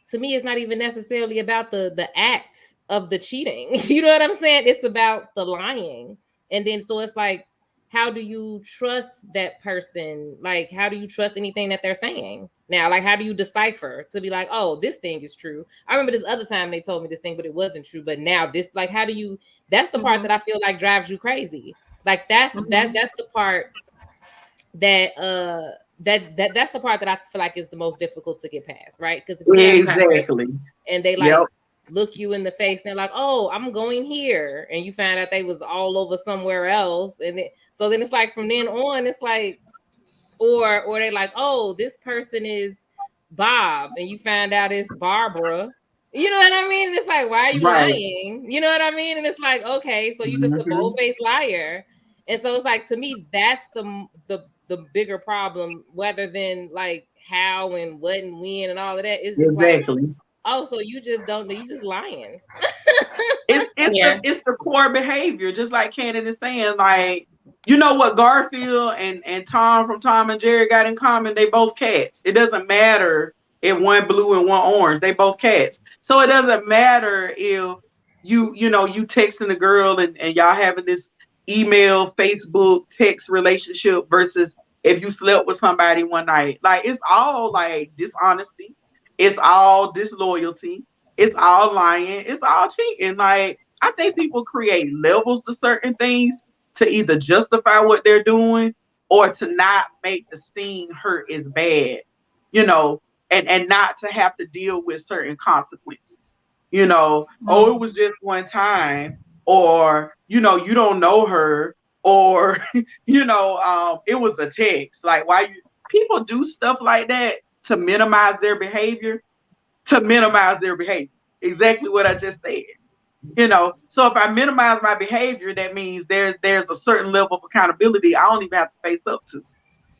to me, it's not even necessarily about the act of the cheating. You know what I'm saying? It's about the lying. And then so it's like, how do you trust that person? Like, how do you trust anything that they're saying? Now, like, how do you decipher to be like, oh, this thing is true? I remember this other time they told me this thing, but it wasn't true. But now this, like, how do you, that's the part that I feel like drives you crazy. Like that's the part that that's the part that I feel like is the most difficult to get past, right? Because if you exactly, and they like look you in the face and they're like, oh, I'm going here, and you find out they was all over somewhere else, and so then it's like from then on, it's like, or they like, oh, this person is Bob, and you find out it's Barbara. You know what I mean? And it's like, why are you lying? You know what I mean? And it's like, okay, so you just a bold-faced liar. And so it's like, to me, that's the bigger problem, rather than like how and what and when and all of that. It's just like, oh, so you just don't know, you just lying. It's the core behavior, just like Cannon is saying. Like, you know what Garfield and Tom from Tom and Jerry got in common? They both cats. It doesn't matter if one blue and one orange. They both cats. So it doesn't matter if you texting the girl and y'all having this email, Facebook, text relationship versus if you slept with somebody one night. Like, it's all like dishonesty. It's all disloyalty. It's all lying. It's all cheating. Like, I think people create levels to certain things to either justify what they're doing or to not make the sting hurt as bad, and not to have to deal with certain consequences. Oh, it was just one time, or, you don't know her, or, it was a text. Like, people do stuff like that to minimize their behavior, Exactly what I just said. So if I minimize my behavior, that means there's a certain level of accountability I don't even have to face up to.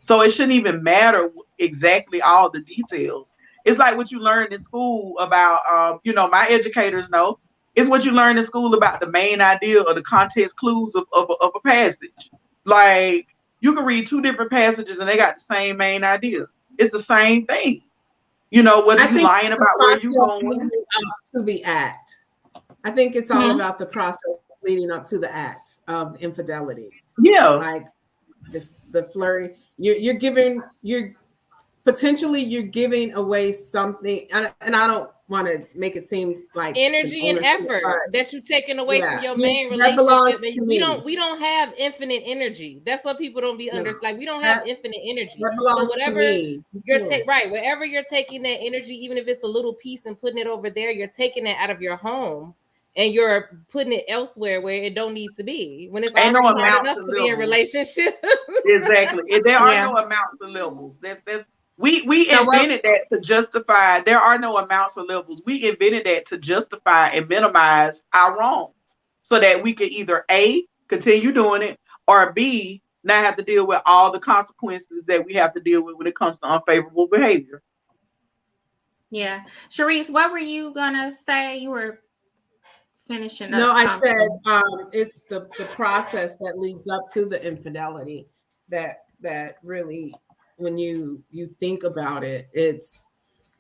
So it shouldn't even matter exactly all the details. It's like what you learned in school about, my educators know, it's what you learn in school about the main idea or the context clues of a passage. Like, you can read two different passages and they got the same main idea. It's the same thing. Whether you're lying about where you're going up to the act. I think it's all about the process leading up to the act of infidelity. Yeah, like the flirting. You're potentially giving away something, and I don't want to make it seem like energy and effort that you're taking away from your main relationship. We don't have infinite energy. That's what people don't be like we don't have infinite energy. So whatever wherever you're taking that energy, even if it's a little piece and putting it over there, you're taking it out of your home and you're putting it elsewhere where it don't need to be. When it's already hard enough to be in relationship. Exactly. And there are no amounts of levels. We invented that to justify. There are no amounts of levels. We invented that to justify and minimize our wrongs, so that we can either A, continue doing it, or B, not have to deal with all the consequences that we have to deal with when it comes to unfavorable behavior. Yeah, Sharice, what were you gonna say? You were finishing up. No, I said it's the process that leads up to the infidelity that really, when you think about it, it's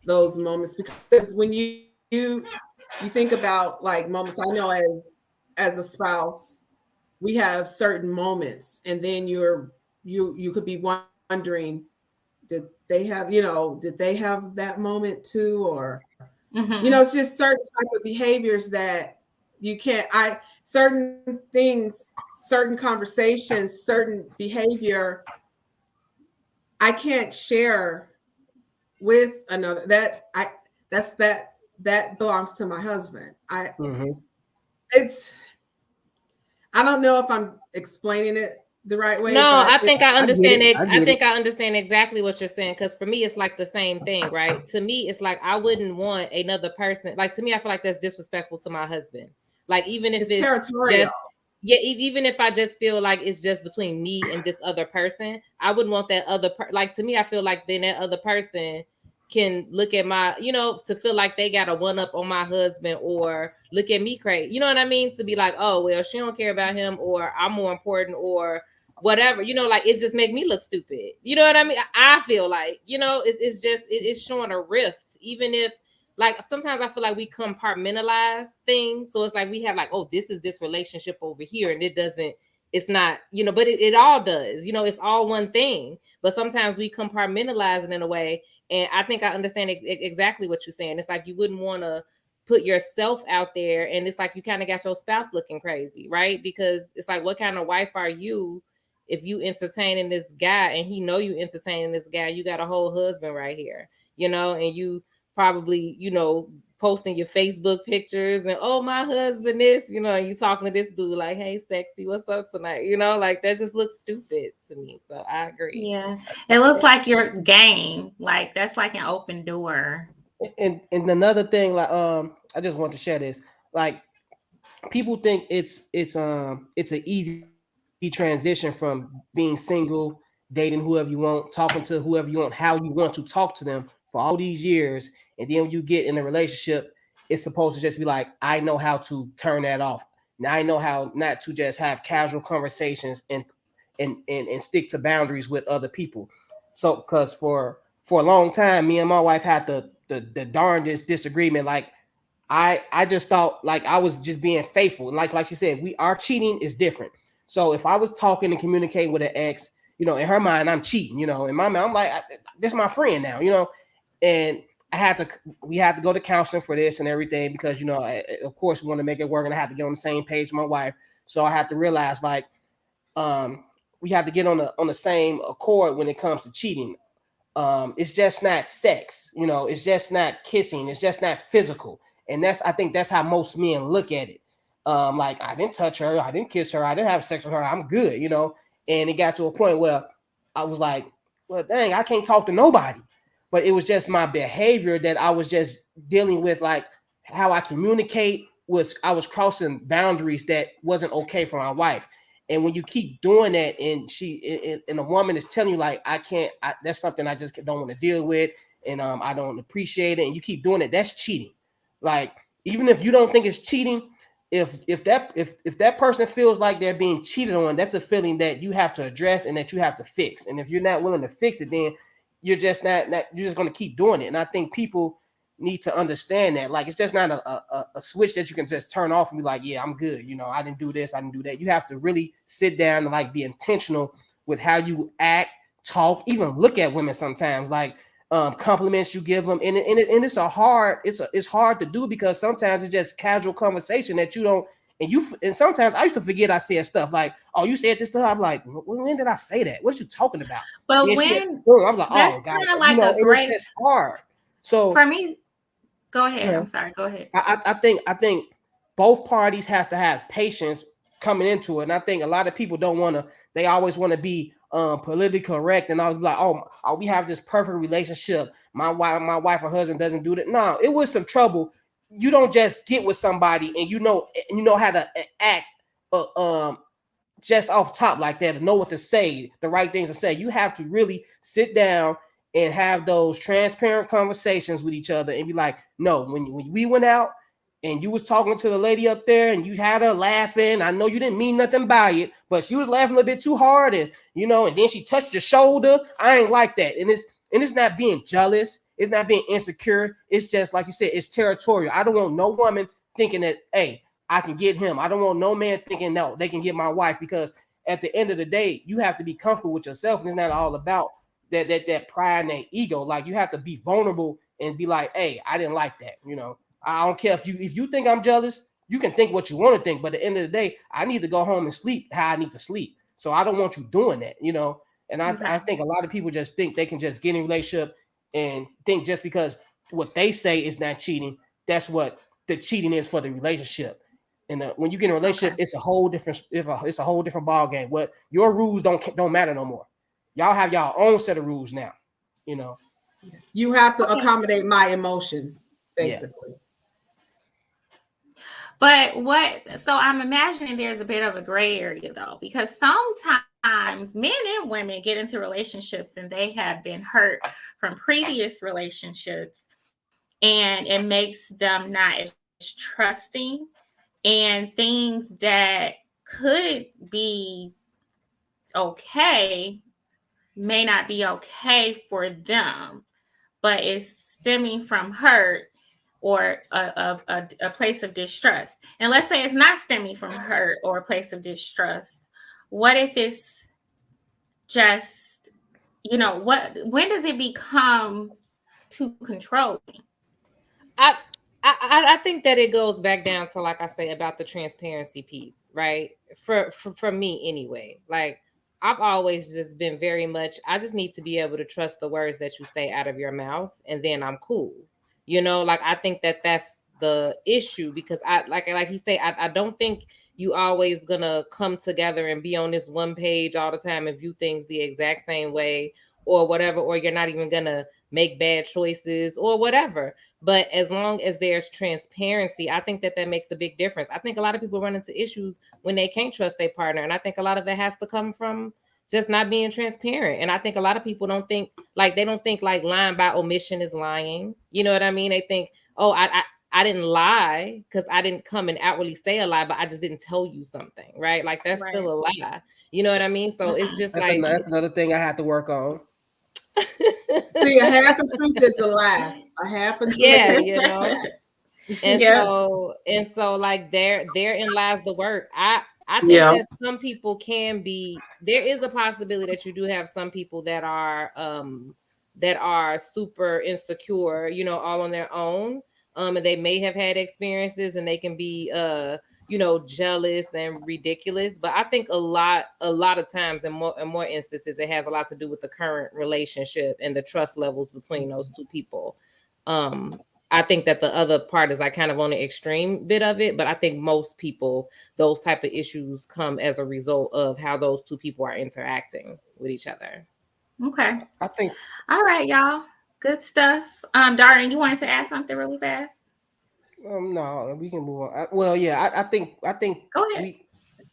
those moments, because when you think about like moments, I know as a spouse, we have certain moments, and then you could be wondering, did they have that moment too? Or it's just certain type of behaviors that you can't, certain things, certain conversations, certain behavior I can't share with another. That belongs to my husband. I don't know if I'm explaining it the right way. No, I think I understand it. I think I understand exactly what you're saying, because for me it's like the same thing, right? To me it's like I wouldn't want another person, like, to me I feel like that's disrespectful to my husband. Like, even if it's territorial. Even if I just feel like it's just between me and this other person, I wouldn't want that other like, to me, I feel like then that other person can look at my, to feel like they got a one up on my husband, or look at me crazy. You know what I mean? To be like, oh, well, she don't care about him, or I'm more important, or whatever, like, it just make me look stupid. You know what I mean? I feel like, it's showing a rift, even if, like, sometimes I feel like we compartmentalize things. So it's like we have like, oh, this is this relationship over here. And it's not, but it all does, it's all one thing. But sometimes we compartmentalize it in a way. And I think I understand exactly what you're saying. It's like you wouldn't want to put yourself out there. And it's like you kind of got your spouse looking crazy, right? Because it's like, what kind of wife are you if you entertaining this guy and he know you entertaining this guy? You got a whole husband right here, and you probably, posting your Facebook pictures and, oh, my husband is, and you talking to this dude like, hey, sexy, what's up tonight? Like, that just looks stupid to me. So I agree. Yeah. It looks like your game. Like, that's like an open door. And another thing, like, I just want to share this. Like, people think it's an easy transition from being single, dating whoever you want, talking to whoever you want, how you want to talk to them for all these years. And then when you get in a relationship, it's supposed to just be like, I know how to turn that off. Now I know how not to just have casual conversations and stick to boundaries with other people. So, because for a long time, me and my wife had the darndest disagreement. Like, I just thought like I was just being faithful. And like she said, our cheating is different. So if I was talking and communicating with an ex, in her mind, I'm cheating, in my mind, I'm like, this is my friend now, and we had to go to counseling for this and everything, because, of course we want to make it work, and I had to get on the same page with my wife. So I had to realize, like, we have to get on the same accord when it comes to cheating. It's just not sex, it's just not kissing, it's just not physical. And I think that's how most men look at it. Like, I didn't touch her, I didn't kiss her, I didn't have sex with her, I'm good, And it got to a point where I was like, well, dang, I can't talk to nobody. But it was just my behavior that I was just dealing with, like how I communicate I was crossing boundaries that wasn't okay for my wife. And when you keep doing that, and a woman is telling you like, I can't, that's something I just don't want to deal with, and I don't appreciate it, and you keep doing it, that's cheating. Like, even if you don't think it's cheating, if that person feels like they're being cheated on, that's a feeling that you have to address and that you have to fix. And if you're not willing to fix it, then you're just not you're just going to keep doing it. And I think people need to understand that, like, it's just not a switch that you can just turn off and be like, yeah, I'm good. I didn't do this, I didn't do that. You have to really sit down and like be intentional with how you act, talk, even look at women sometimes. Like, compliments you give them, and it's hard to do because sometimes it's just casual conversation that you don't. And sometimes I used to forget I said stuff like, "Oh, you said this stuff." I'm like, "When did I say that? What are you talking about?" But I'm like, that's "Oh God," kind of like and it's just hard. So for me, go ahead. I'm sorry. Go ahead. I think both parties has to have patience coming into it, and I think a lot of people don't want to. They always want to be politically correct, and I was like, "Oh, we have this perfect relationship. My wife or husband doesn't do that." No, it was some trouble. You don't just get with somebody and you know how to act just off top like that, to know what to say, the right things to say. You have to really sit down and have those transparent conversations with each other and be like, no, when we went out and you was talking to the lady up there and you had her laughing, I know you didn't mean nothing by it, but she was laughing a little bit too hard, and and then she touched your shoulder. I ain't like that. And it's not being jealous. It's not being insecure. It's just like you said, it's territorial. I don't want no woman thinking that, hey, I can get him. I don't want no man thinking, no, they can get my wife, because at the end of the day, you have to be comfortable with yourself. And it's not all about that pride and that ego. Like, you have to be vulnerable and be like, hey, I didn't like that. I don't care if you think I'm jealous, you can think what you want to think. But at the end of the day, I need to go home and sleep how I need to sleep. So I don't want you doing that, And I think a lot of people just think they can just get in a relationship and think just because what they say is not cheating, that's what the cheating is for the relationship. And when you get in a relationship, it's a whole different ball game. What your rules don't matter no more. Y'all have y'all own set of rules now. You have to accommodate my emotions, basically. Yeah. But so I'm imagining there's a bit of a gray area though, because sometimes men and women get into relationships and they have been hurt from previous relationships, and it makes them not as trusting, and things that could be okay may not be okay for them, but it's stemming from hurt or a place of distrust. And let's say it's not stemming from hurt or a place of distrust. What if it's just, when does it become too controlling? I think that it goes back down to, like I say, about the transparency piece, right? For me anyway. Like, I've always just been very much, I just need to be able to trust the words that you say out of your mouth, and then I'm cool. Like, I think that that's the issue, because like he say, I don't think you always gonna come together and be on this one page all the time and view things the exact same way or whatever, or you're not even gonna make bad choices or whatever. But as long as there's transparency, I think that makes a big difference. I think a lot of people run into issues when they can't trust their partner. And I think a lot of it has to come from just not being transparent. And I think a lot of people don't think like lying by omission is lying. You know what I mean? They think, oh, I didn't lie because I didn't come and outwardly say a lie, but I just didn't tell you something, right? Like, that's still a lie. You know what I mean? So it's just that's another thing I have to work on. See, a half a truth is a lie. A half a truth. Yeah, And so like therein lies the work. I think that some people can be, there is a possibility that you do have some people that are super insecure, all on their own. And they may have had experiences and they can be jealous and ridiculous. But I think a lot of times, in more instances, it has a lot to do with the current relationship and the trust levels between those two people. I think that the other part is like kind of on the extreme bit of it, but I think most people, those type of issues come as a result of how those two people are interacting with each other. Okay. I think. All right, y'all. Good stuff. Darren, you wanted to add something really fast? No, we can move on. I think. Go ahead.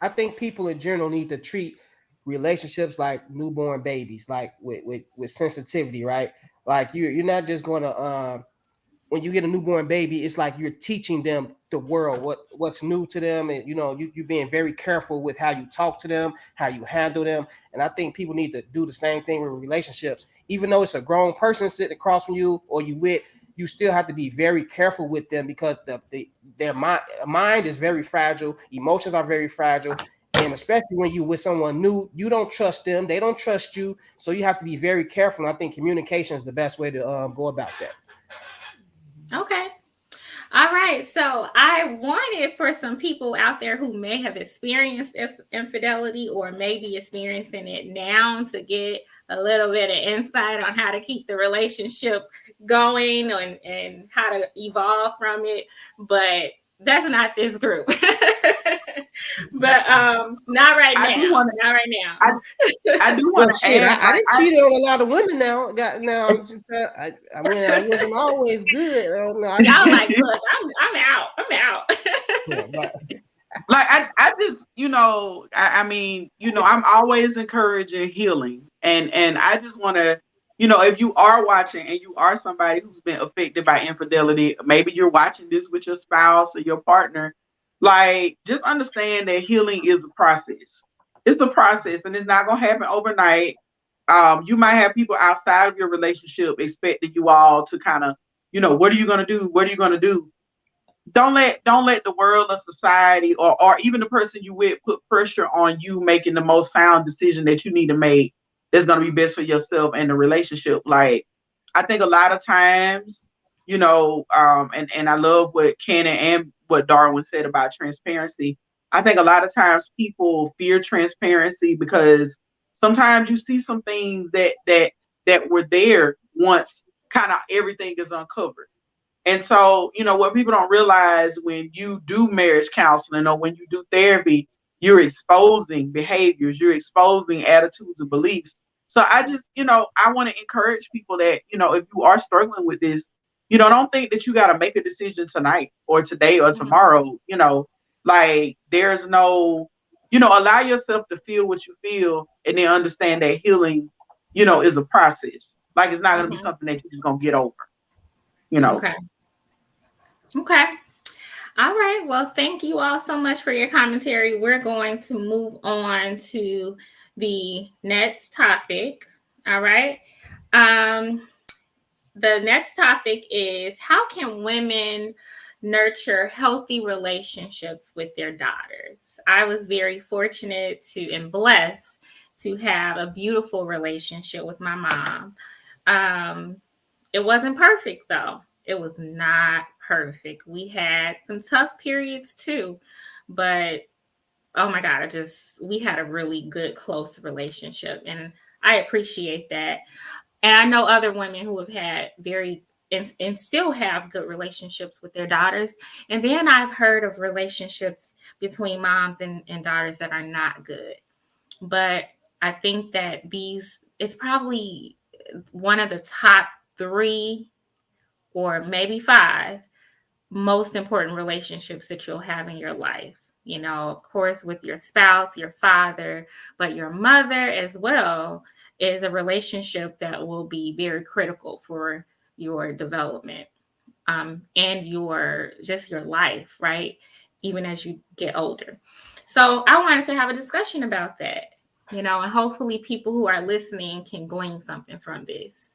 I think people in general need to treat relationships like newborn babies, like with sensitivity, right? Like you're not just going to when you get a newborn baby, it's like you're teaching them the world, what's new to them, and you're being very careful with how you talk to them, how you handle them. And I think people need to do the same thing with relationships. Even though it's a grown person sitting across from you or you still have to be very careful with them, because their mind is very fragile, emotions are very fragile, And especially when you with someone new, you don't trust them, they don't trust you, so you have to be very careful. And I think communication is the best way to go about that. Okay. All right. So I wanted for some people out there who may have experienced infidelity or maybe experiencing it now to get a little bit of insight on how to keep the relationship going and how to evolve from it. But that's not this group. But not right now. Not right now. I do want to add. I didn't cheat on a lot of women now. I'm just, I wasn't always good. Y'all like, look, I'm out. I'm out. Like I just, I mean, I'm always encouraging healing, and I just want to, if you are watching and you are somebody who's been affected by infidelity, maybe you're watching this with your spouse or your partner, like just understand that healing is a process. It's a process, and it's not gonna happen overnight. You might have people outside of your relationship expecting you all to kind of, what are you gonna do? What are you gonna do? Don't let the world or society or even the person you with put pressure on you making the most sound decision that you need to make that's going to be best for yourself and the relationship. Like, I think a lot of times, and I love what Cannon and what Darwin said about transparency. I think a lot of times people fear transparency because sometimes you see some things that were there once kind of everything is uncovered. And so, what people don't realize when you do marriage counseling or when you do therapy, you're exposing behaviors, you're exposing attitudes and beliefs. So I just, I want to encourage people that, if you are struggling with this, don't think that you got to make a decision tonight or today or tomorrow, like there's no, allow yourself to feel what you feel and then understand that healing, is a process. Like it's not going to be something that you're just going to get over. Okay. All right. Well, thank you all so much for your commentary. We're going to move on to the next topic. All right. The next topic is how can women nurture healthy relationships with their daughters? I was very fortunate and blessed to have a beautiful relationship with my mom. It wasn't perfect, though. It was not perfect. We had some tough periods too, but oh my God, we had a really good, close relationship. And I appreciate that. And I know other women who have had and still have good relationships with their daughters. And then I've heard of relationships between moms and daughters that are not good. But I think that it's probably one of the top 3 or maybe 5 most important relationships that you'll have in your life. Of course, with your spouse, your father, but your mother as well is a relationship that will be very critical for your development and your life, right? Even as you get older. So I wanted to have a discussion about that, and hopefully people who are listening can glean something from this.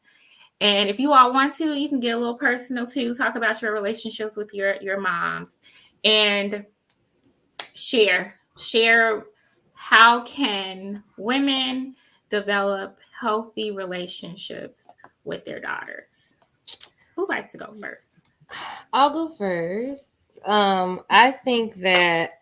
And if you all want to, you can get a little personal too, talk about your relationships with your moms and share how can women develop healthy relationships with their daughters. Who likes to go first? I'll go first. I think that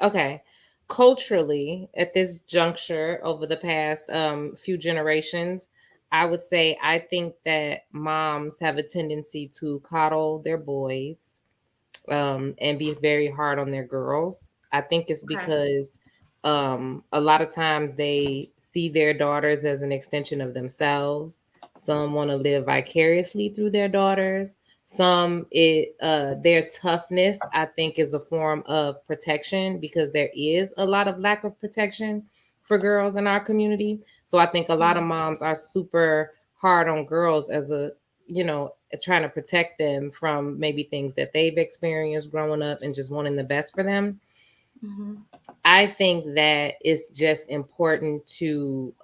okay. Culturally, at this juncture over the past few generations, I would say I think that moms have a tendency to coddle their boys and be very hard on their girls. I think it's because a lot of times they see their daughters as an extension of themselves. Some want to live vicariously through their daughters. Some their toughness, I think, is a form of protection because there is a lot of lack of protection for girls in our community. So I think a lot of moms are super hard on girls as trying to protect them from maybe things that they've experienced growing up and just wanting the best for them. Mm-hmm. I think that it's just important to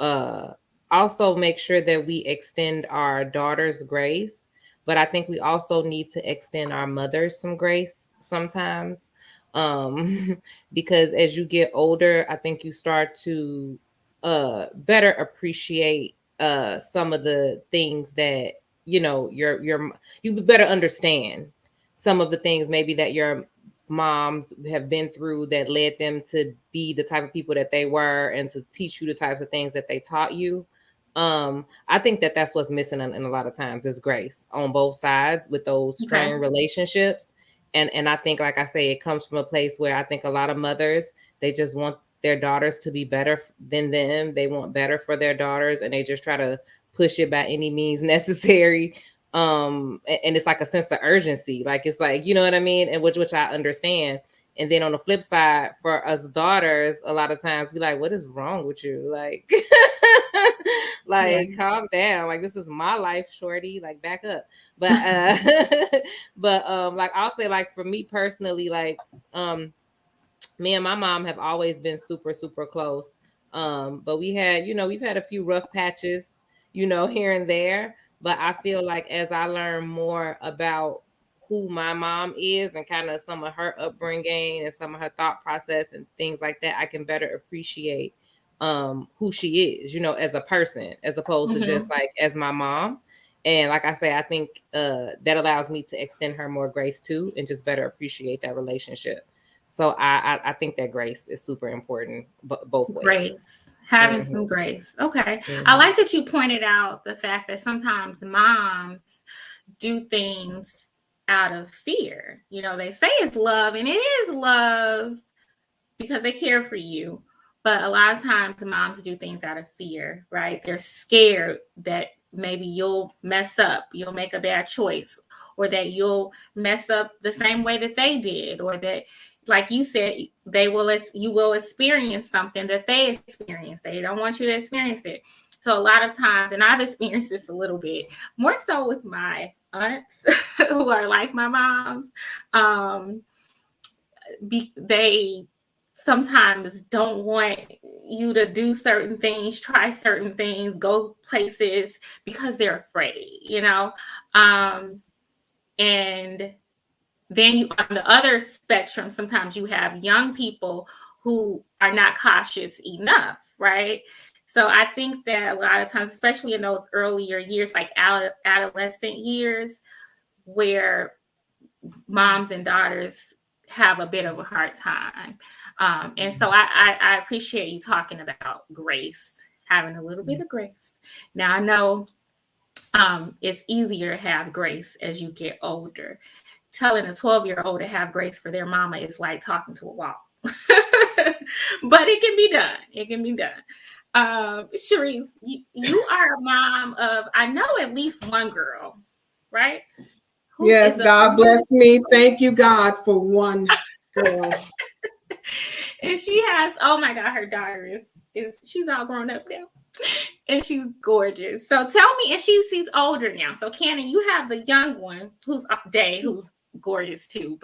also make sure that we extend our daughters grace, but I think we also need to extend our mothers some grace sometimes. Because as you get older, I think you start to better appreciate some of the things that you better understand some of the things maybe that your moms have been through that led them to be the type of people that they were and to teach you the types of things that they taught you. I think that that's what's missing in a lot of times is grace on both sides with those strained relationships. And I think, like I say, it comes from a place where I think a lot of mothers, they just want their daughters to be better than them. They want better for their daughters, and they just try to push it by any means necessary. And it's like a sense of urgency. Like, it's like, you know what I mean? And which I understand. And then on the flip side, for us daughters, a lot of times we like, what is wrong with you? Like, calm down. Like, this is my life, shorty. Like, back up. But like, I'll say, like, for me personally, like, me and my mom have always been super, super close. But we've had a few rough patches, here and there. But I feel like as I learn more about who my mom is and kind of some of her upbringing and some of her thought process and things like that, I can better appreciate who she is, as a person, as opposed to just like as my mom. And like I say, I think that allows me to extend her more grace too, and just better appreciate that relationship. So I think that grace is super important, both ways. Grace. Having some grace. Okay. I like that you pointed out the fact that sometimes moms do things out of fear. They say it's love, and it is love because they care for you. But a lot of times moms do things out of fear, right? They're scared that maybe you'll mess up, you'll make a bad choice, or that you'll mess up the same way that they did, or that, like you said, you will experience something that they experienced. They don't want you to experience it. So a lot of times, and I've experienced this a little bit more so with my aunts who are like my moms, they sometimes don't want you to do certain things, try certain things, go places because they're afraid, and then on the other spectrum, sometimes you have young people who are not cautious enough, right? So I think that a lot of times, especially in those earlier years, like adolescent years, where moms and daughters have a bit of a hard time. And so I appreciate you talking about grace, having a little bit of grace. Now I know it's easier to have grace as you get older. Telling a 12-year-old to have grace for their mama is like talking to a wall. But it can be done. It can be done. Sharice, you are a mom of, I know, at least one girl, right? Yes, God bless me. Thank you, God, for one girl. And she has, oh my God, her daughter is she's all grown up now. And she's gorgeous. So tell me, and she's older now. So Cannon, you have the young one who's gorgeous too.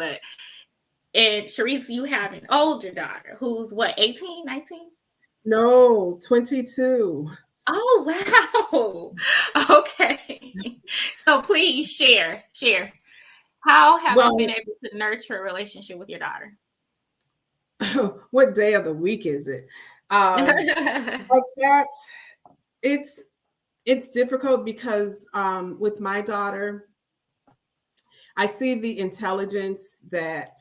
And Sharice, you have an older daughter who's what, 18, 19? No, 22. Oh, wow. Okay. So please share. How have you been able to nurture a relationship with your daughter? What day of the week is it? Like that, it's difficult because with my daughter, I see the intelligence that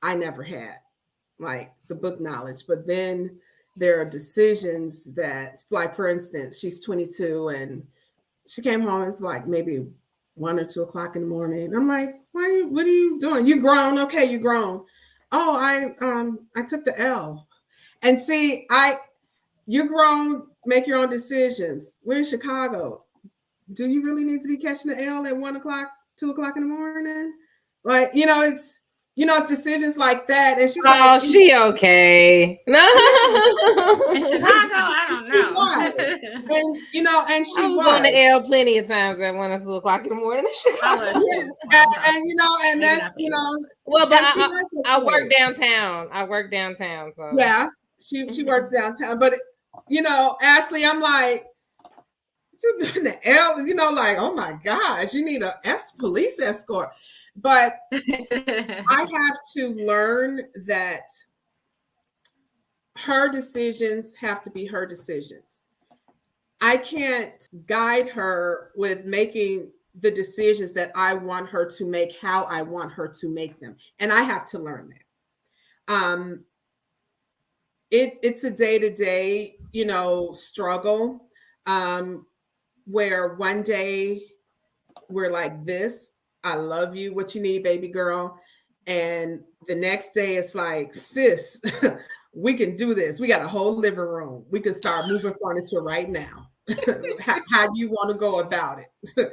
I never had, like the book knowledge, but then there are decisions that, like, for instance, she's 22 and she came home, it's like maybe 1 or 2 o'clock in the morning. I'm like, what are you doing? You grown? Okay, you grown. Oh, I took the L. And see, you're grown, make your own decisions. We're in Chicago. Do you really need to be catching the L at 1 o'clock, 2 o'clock in the morning? Like, it's decisions like that. And she's like, she okay. No. In Chicago, I don't know. And she was on the L plenty of times at 1 or 2 o'clock in the morning in Chicago. And that's, well, but I work downtown. So yeah, she works downtown. But Ashley, I'm like, the L, like, oh my gosh, you need a police escort. But I have to learn that her decisions have to be her decisions. I can't guide her with making the decisions that I want her to make, how I want her to make them. And I have to learn that. It's a day-to-day, struggle, where one day we're like this, I love you, what you need, baby girl. And the next day it's like, sis, we can do this. We got a whole living room. We can start moving furniture right now. how you want to go about it. And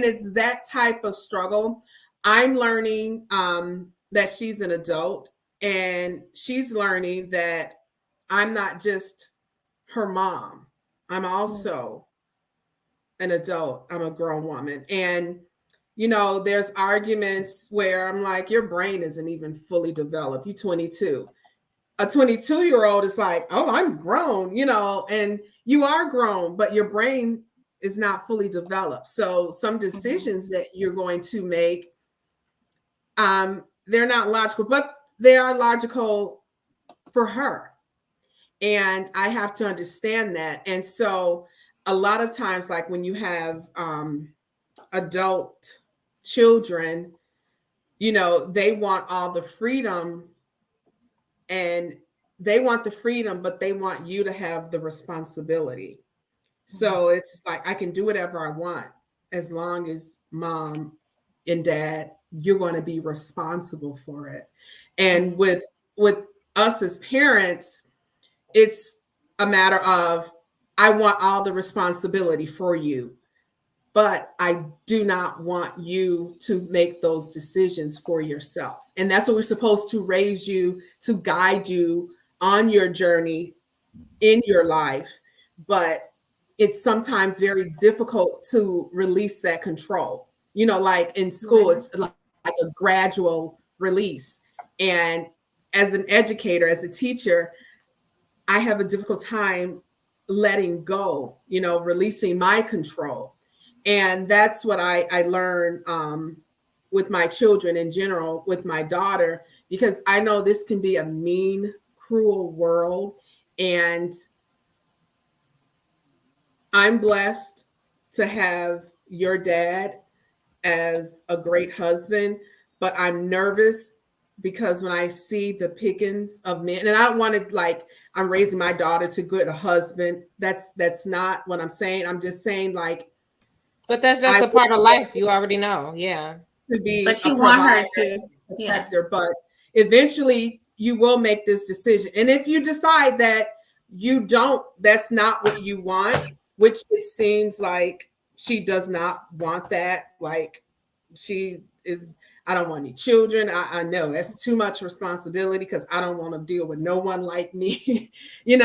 it's that type of struggle. I'm learning that she's an adult, and she's learning that I'm not just her mom. I'm also an adult. I'm a grown woman. And, there's arguments where I'm like, your brain isn't even fully developed. You're 22. A 22-year-old is like, oh, I'm grown, and you are grown, but your brain is not fully developed. So some decisions that you're going to make, they're not logical, but they are logical for her. And I have to understand that. And so a lot of times, like when you have adult children, they want all the freedom, and they want the freedom, but they want you to have the responsibility. So it's like, I can do whatever I want as long as mom and dad, you're going to be responsible for it. And with us as parents, it's a matter of, I want all the responsibility for you, but I do not want you to make those decisions for yourself. And that's what we're supposed to raise you, to guide you on your journey in your life. But it's sometimes very difficult to release that control. Like in school, it's like a gradual release. And as an educator, as a teacher, I have a difficult time letting go, releasing my control. And that's what I learned with my children in general, with my daughter, because I know this can be a mean, cruel world. And I'm blessed to have your dad as a great husband, but I'm nervous because when I see the pickings of men, and I don't want to, like, I'm raising my daughter to good a husband. That's not what I'm saying. I'm just saying, like, but that's just a part of life. You already know. Yeah. To be but you want her to protector, but eventually you will make this decision. And if you decide that that's not what you want, which it seems like she does not want that. Like, she is, I don't want any children. I know that's too much responsibility because I don't want to deal with no one like me, and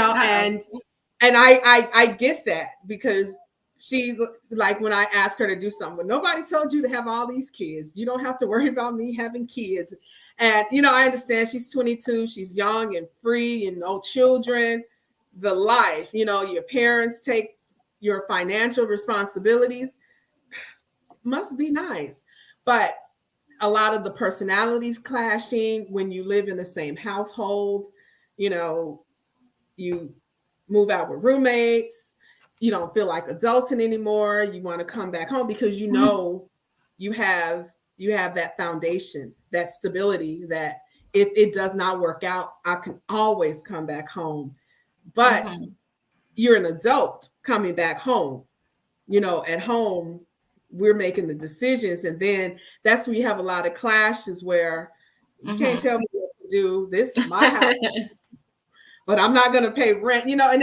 I get that, because she, like, when I ask her to do something, well, nobody told you to have all these kids. You don't have to worry about me having kids. And, I understand she's 22, she's young and free and no children, the life, your parents take your financial responsibilities, must be nice. But a lot of the personalities clashing when you live in the same household, you move out with roommates, you don't feel like adulting anymore. You want to come back home because you have that foundation, that stability, that if it does not work out, I can always come back home. But you're an adult coming back home. At home, we're making the decisions. And then that's when you have a lot of clashes where you can't tell me what to do. This is my house, but I'm not going to pay rent, and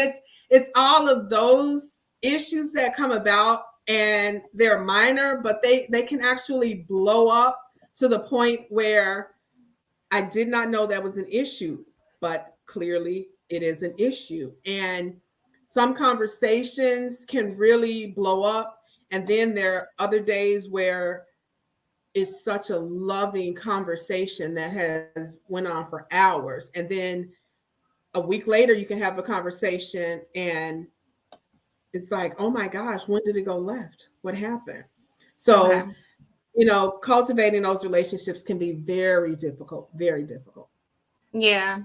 it's all of those issues that come about, and they're minor, but they can actually blow up to the point where I did not know that was an issue, but clearly it is an issue. And some conversations can really blow up. And then there are other days where it's such a loving conversation that has went on for hours. And then a week later, you can have a conversation and it's like, oh my gosh, when did it go left? What happened? So, cultivating those relationships can be very difficult, very difficult. Yeah.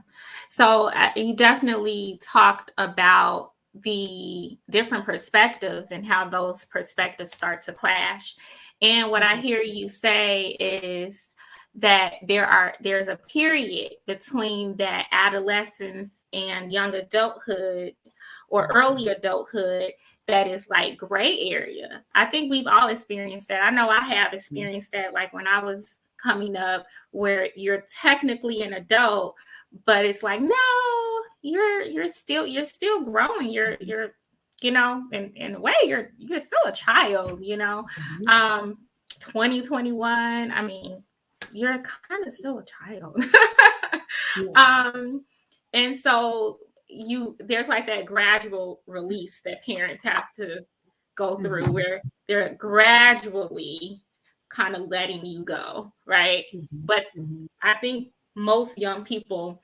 So you definitely talked about the different perspectives and how those perspectives start to clash. And what I hear you say is that there's a period between that adolescence and young adulthood or early adulthood that is like gray area. I think we've all experienced that. I know I have experienced that, like when I was coming up, where you're technically an adult, but it's like, no, you're still growing. You're in a way you're still a child, 2021. I mean, you're kind of still a child. And so there's like that gradual release that parents have to go through where they're gradually kind of letting you go, right? But I think most young people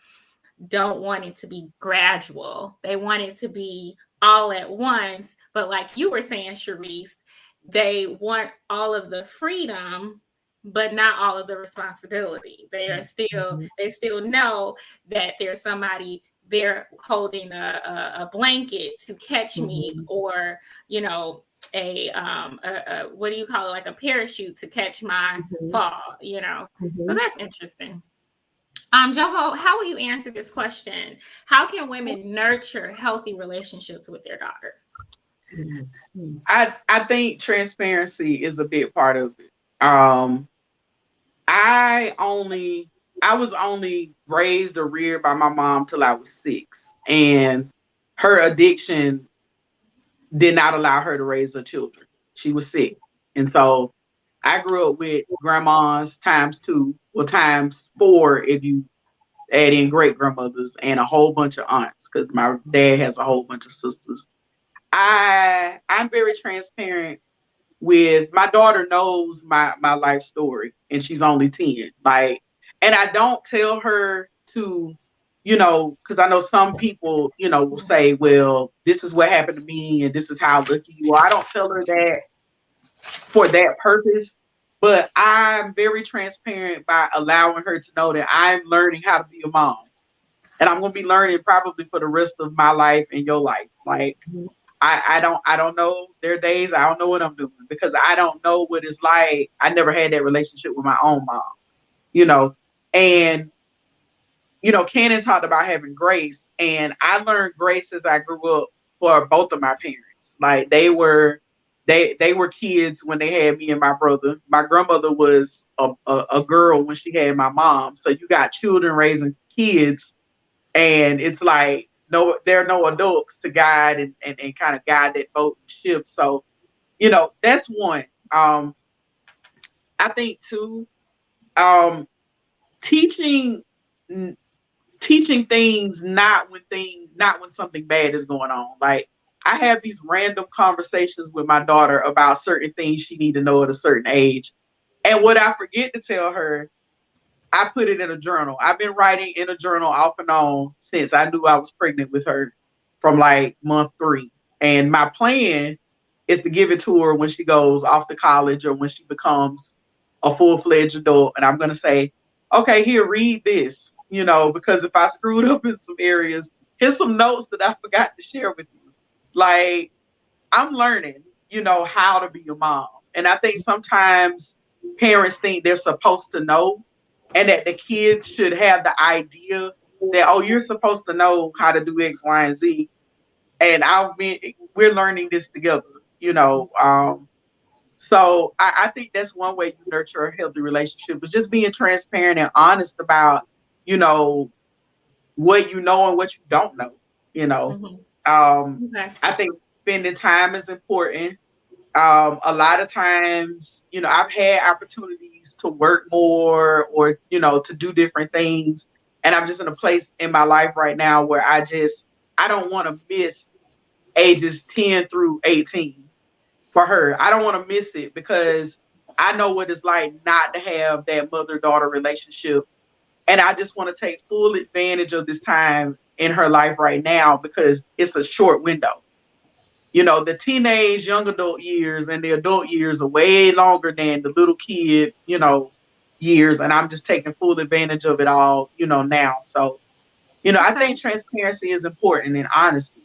don't want it to be gradual. They want it to be all at once. But like you were saying, Sharice, they want all of the freedom, but not all of the responsibility. They still know that there's somebody there holding a blanket to catch me, or a what do you call it, like a parachute to catch my fall. So that's interesting. Jumbo, how will you answer this question? How can women nurture healthy relationships with their daughters? Yes. I think transparency is a big part of it. I was only raised or reared by my mom till I was 6, and her addiction did not allow her to raise her children. She was sick, and so I grew up with grandmas ×2, or ×4 if you add in great grandmothers, and a whole bunch of aunts, because my dad has a whole bunch of sisters. I'm very transparent with my daughter. Knows my life story, and she's only 10. And I don't tell her to, because I know some people, will say, well, this is what happened to me, and this is how lucky you are. I don't tell her that for that purpose, but I'm very transparent by allowing her to know that I'm learning how to be a mom, and I'm going to be learning probably for the rest of my life and your life. I don't know their days. I don't know what I'm doing, because I don't know what it's like. I never had that relationship with my own mom, and, Cannon talked about having grace, and I learned grace as I grew up for both of my parents. Like they were kids when they had me and my brother. My grandmother was a girl when she had my mom. So you got children raising kids, and it's like, no, there are no adults to guide and kind of guide that boat and ship. So, that's one. I think too, teaching things not when something bad is going on. Like I have these random conversations with my daughter about certain things she need to know at a certain age. And what I forget to tell her, I put it in a journal. I've been writing in a journal off and on since I knew I was pregnant with her, from like month 3. And my plan is to give it to her when she goes off to college or when she becomes a full-fledged adult. And I'm going to say, okay, here, read this, because if I screwed up in some areas, here's some notes that I forgot to share with you. Like, I'm learning, how to be a mom. And I think sometimes parents think they're supposed to know, and that the kids should have the idea that, oh, you're supposed to know how to do X, Y, and Z. And we're learning this together, So I think that's one way you nurture a healthy relationship, is just being transparent and honest about, what you know and what you don't know, Okay. I think spending time is important. A lot of times, I've had opportunities to work more or, to do different things. And I'm just in a place in my life right now where I don't want to miss ages 10 through 18 for her. I don't want to miss it, because I know what it's like not to have that mother-daughter relationship. And I just want to take full advantage of this time in her life right now, because it's a short window. The teenage, young adult years and the adult years are way longer than the little kid, years. And I'm just taking full advantage of it all, now. So, I think transparency is important and honesty.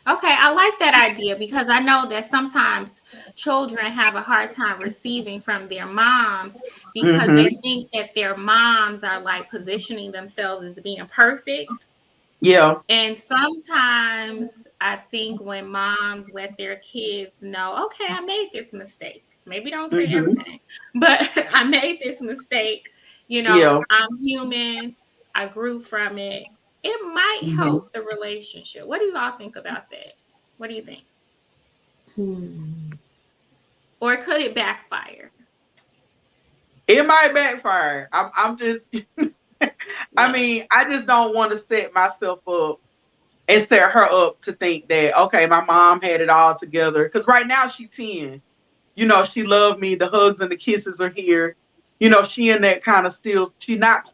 Okay, I like that idea because I know that sometimes children have a hard time receiving from their moms because they think that their moms are like positioning themselves as being perfect. Yeah. And sometimes I think when moms let their kids know, okay, I made this mistake. Maybe don't say everything, but I made this mistake. Yeah. I'm human. I grew from it. It might help the relationship. What do you all think about that? What do you think? Or could it backfire? It might backfire. I'm just, I mean, I just don't want to set myself up and set her up to think that, okay, my mom had it all together. Because right now she's 10. She loved me. The hugs and the kisses are here. She in that kind of still, she's not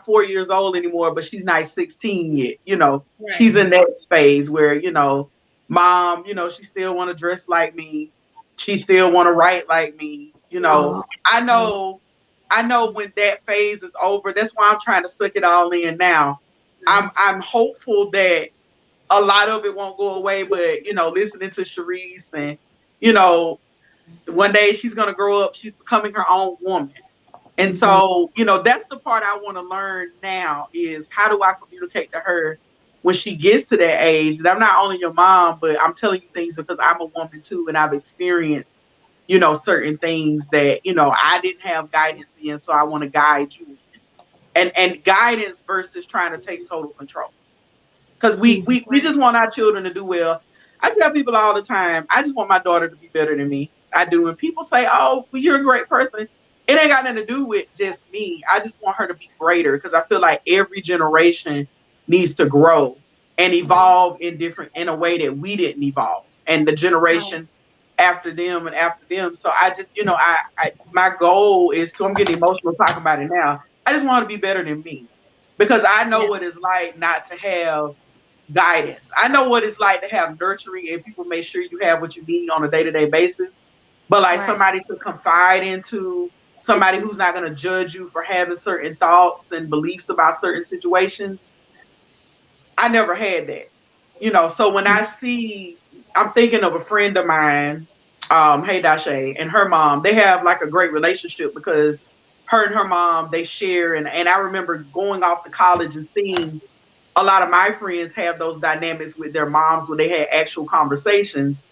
4 years old anymore, but she's not 16 yet. Right. She's in that phase where, mom, she still want to dress like me. She still want to write like me. I know when that phase is over, that's why I'm trying to suck it all in now. Yes. I'm hopeful that a lot of it won't go away, but listening to Sharice and one day she's gonna grow up, she's becoming her own woman. And so, that's the part I want to learn now is how do I communicate to her when she gets to that age that I'm not only your mom, but I'm telling you things because I'm a woman too, and I've experienced, certain things that, I didn't have guidance in, so I want to guide you in. And guidance versus trying to take total control. Because we just want our children to do well. I tell people all the time, I just want my daughter to be better than me. I do. And people say, oh, well, you're a great person. It ain't got nothing to do with just me. I just want her to be greater because I feel like every generation needs to grow and evolve in a way that we didn't evolve. And the generation after them and after them. So I just, my goal is I'm getting emotional talking about it now. I just want her to be better than me because I know what it's like not to have guidance. I know what it's like to have nurturing and people make sure you have what you need on a day-to-day basis. But like somebody to confide into, somebody who's not going to judge you for having certain thoughts and beliefs about certain situations. I never had that. So when I'm thinking of a friend of mine, hey Dashe, and her mom, they have like a great relationship because her and her mom, they share. And I remember going off to college and seeing a lot of my friends have those dynamics with their moms where they had actual conversations.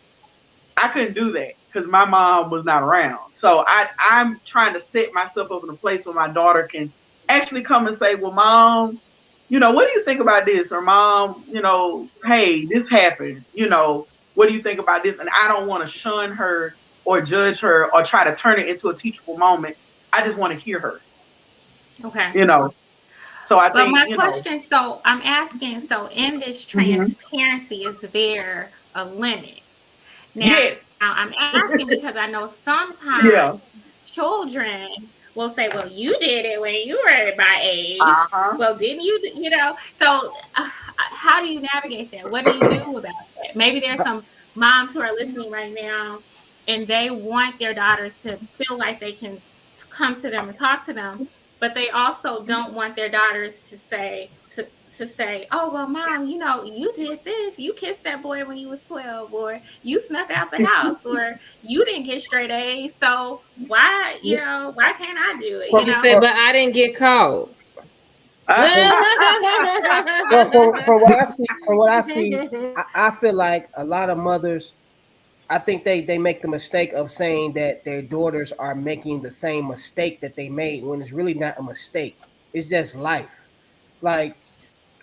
I couldn't do that because my mom was not around. So I'm trying to set myself up in a place where my daughter can actually come and say, well, mom, what do you think about this? Or mom, hey, this happened. What do you think about this? And I don't want to shun her or judge her or try to turn it into a teachable moment. I just want to hear her. Okay. So I think. But my question, so I'm asking, so in this transparency, is there a limit? Now, I'm asking because I know sometimes children will say, well, you did it when you were my age. Well, didn't you, So how do you navigate that? What do you do about that? Maybe there's some moms who are listening right now and they want their daughters to feel like they can come to them and talk to them, but they also don't want their daughters to say, oh, well, mom, you did this. You kissed that boy when you was 12, or you snuck out the house, or you didn't get straight A's. So why can't I do it? You said, but I didn't get caught. Well, from what I see, I feel like a lot of mothers, I think they make the mistake of saying that their daughters are making the same mistake that they made when it's really not a mistake. It's just life. Like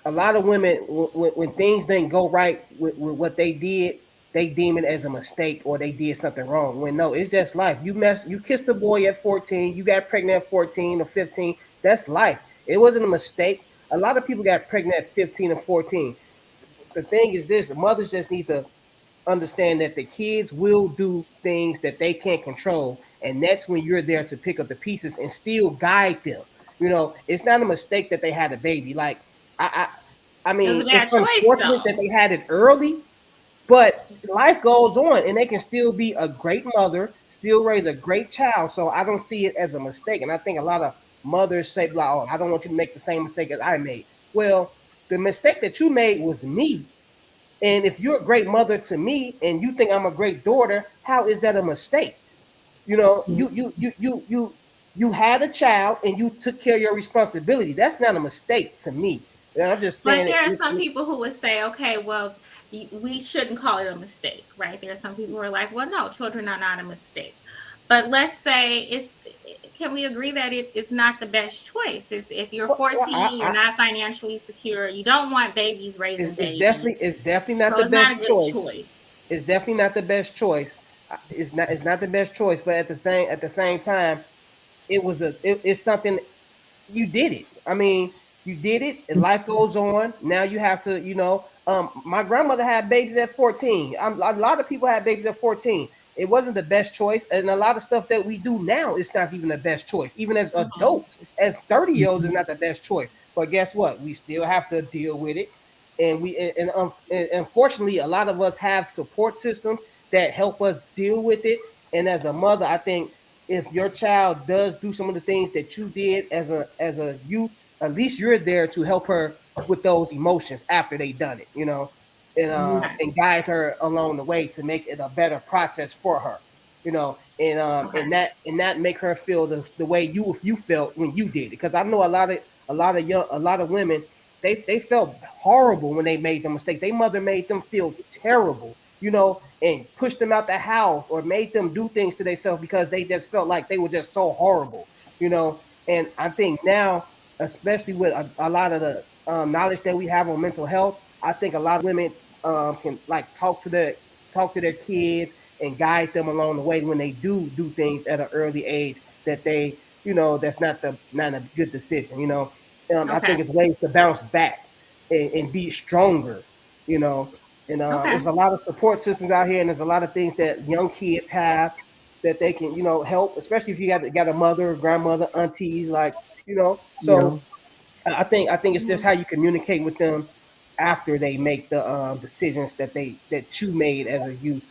a lot of women, when things didn't go right with what they did, they deem it as a mistake or they did something wrong. When no, it's just life. You kissed the boy at 14, you got pregnant at 14 or 15. That's life. It wasn't a mistake. A lot of people got pregnant at 15 and 14. The thing is this, mothers just need to understand that the kids will do things that they can't control. And that's when you're there to pick up the pieces and still guide them. It's not a mistake that they had a baby. Like I It was a mean, bad it's choice, unfortunate though. that they had it early, but life goes on, and they can still be a great mother, still raise a great child. So I don't see it as a mistake. And I think a lot of mothers say, like, "Oh, I don't want you to make the same mistake as I made." Well, the mistake that you made was me. And if you're a great mother to me, and you think I'm a great daughter, how is that a mistake? You know, you had a child and you took care of your responsibility. That's not a mistake to me. And I'm just But saying there are it, some people who would say, okay, well, we shouldn't call it a mistake, right? There are some people who are like, well, no, children are not a mistake. But let's say can we agree that it's not the best choice? Is if you're well, 14, you're not financially secure, you don't want babies raising it's babies. definitely not So the it's not a best good choice. choice. It's definitely not the best choice. It's not the best choice, but at the same time, it's something you did it. I mean, you did it, and life goes on. Now you have to, my grandmother had babies at 14. A lot of people had babies at 14. It wasn't the best choice, and a lot of stuff that we do now is not even the best choice. Even as adults, as 30-year-olds, is not the best choice. But guess what? We still have to deal with it, and and unfortunately, a lot of us have support systems that help us deal with it. And as a mother, I think if your child does do some of the things that you did as a youth, at least you're there to help her with those emotions after they done it, Okay. and guide her along the way to make it a better process for her, Okay. and that make her feel the way you felt when you did it. Because I know a lot of women, they felt horrible when they made the mistake. Their mother made them feel terrible, and pushed them out the house or made them do things to themselves because they just felt like they were just so horrible. And I think now, especially with a lot of the knowledge that we have on mental health, I think a lot of women can like talk to their kids and guide them along the way when they do things at an early age that that's not a good decision. I Okay. think it's ways to bounce back and be stronger. You know, and Okay. there's a lot of support systems out here, and there's a lot of things that young kids have that they can, help, especially if you got a mother, grandmother, aunties, like, Yeah. So I think it's just how you communicate with them after they make the decisions that you made as a youth,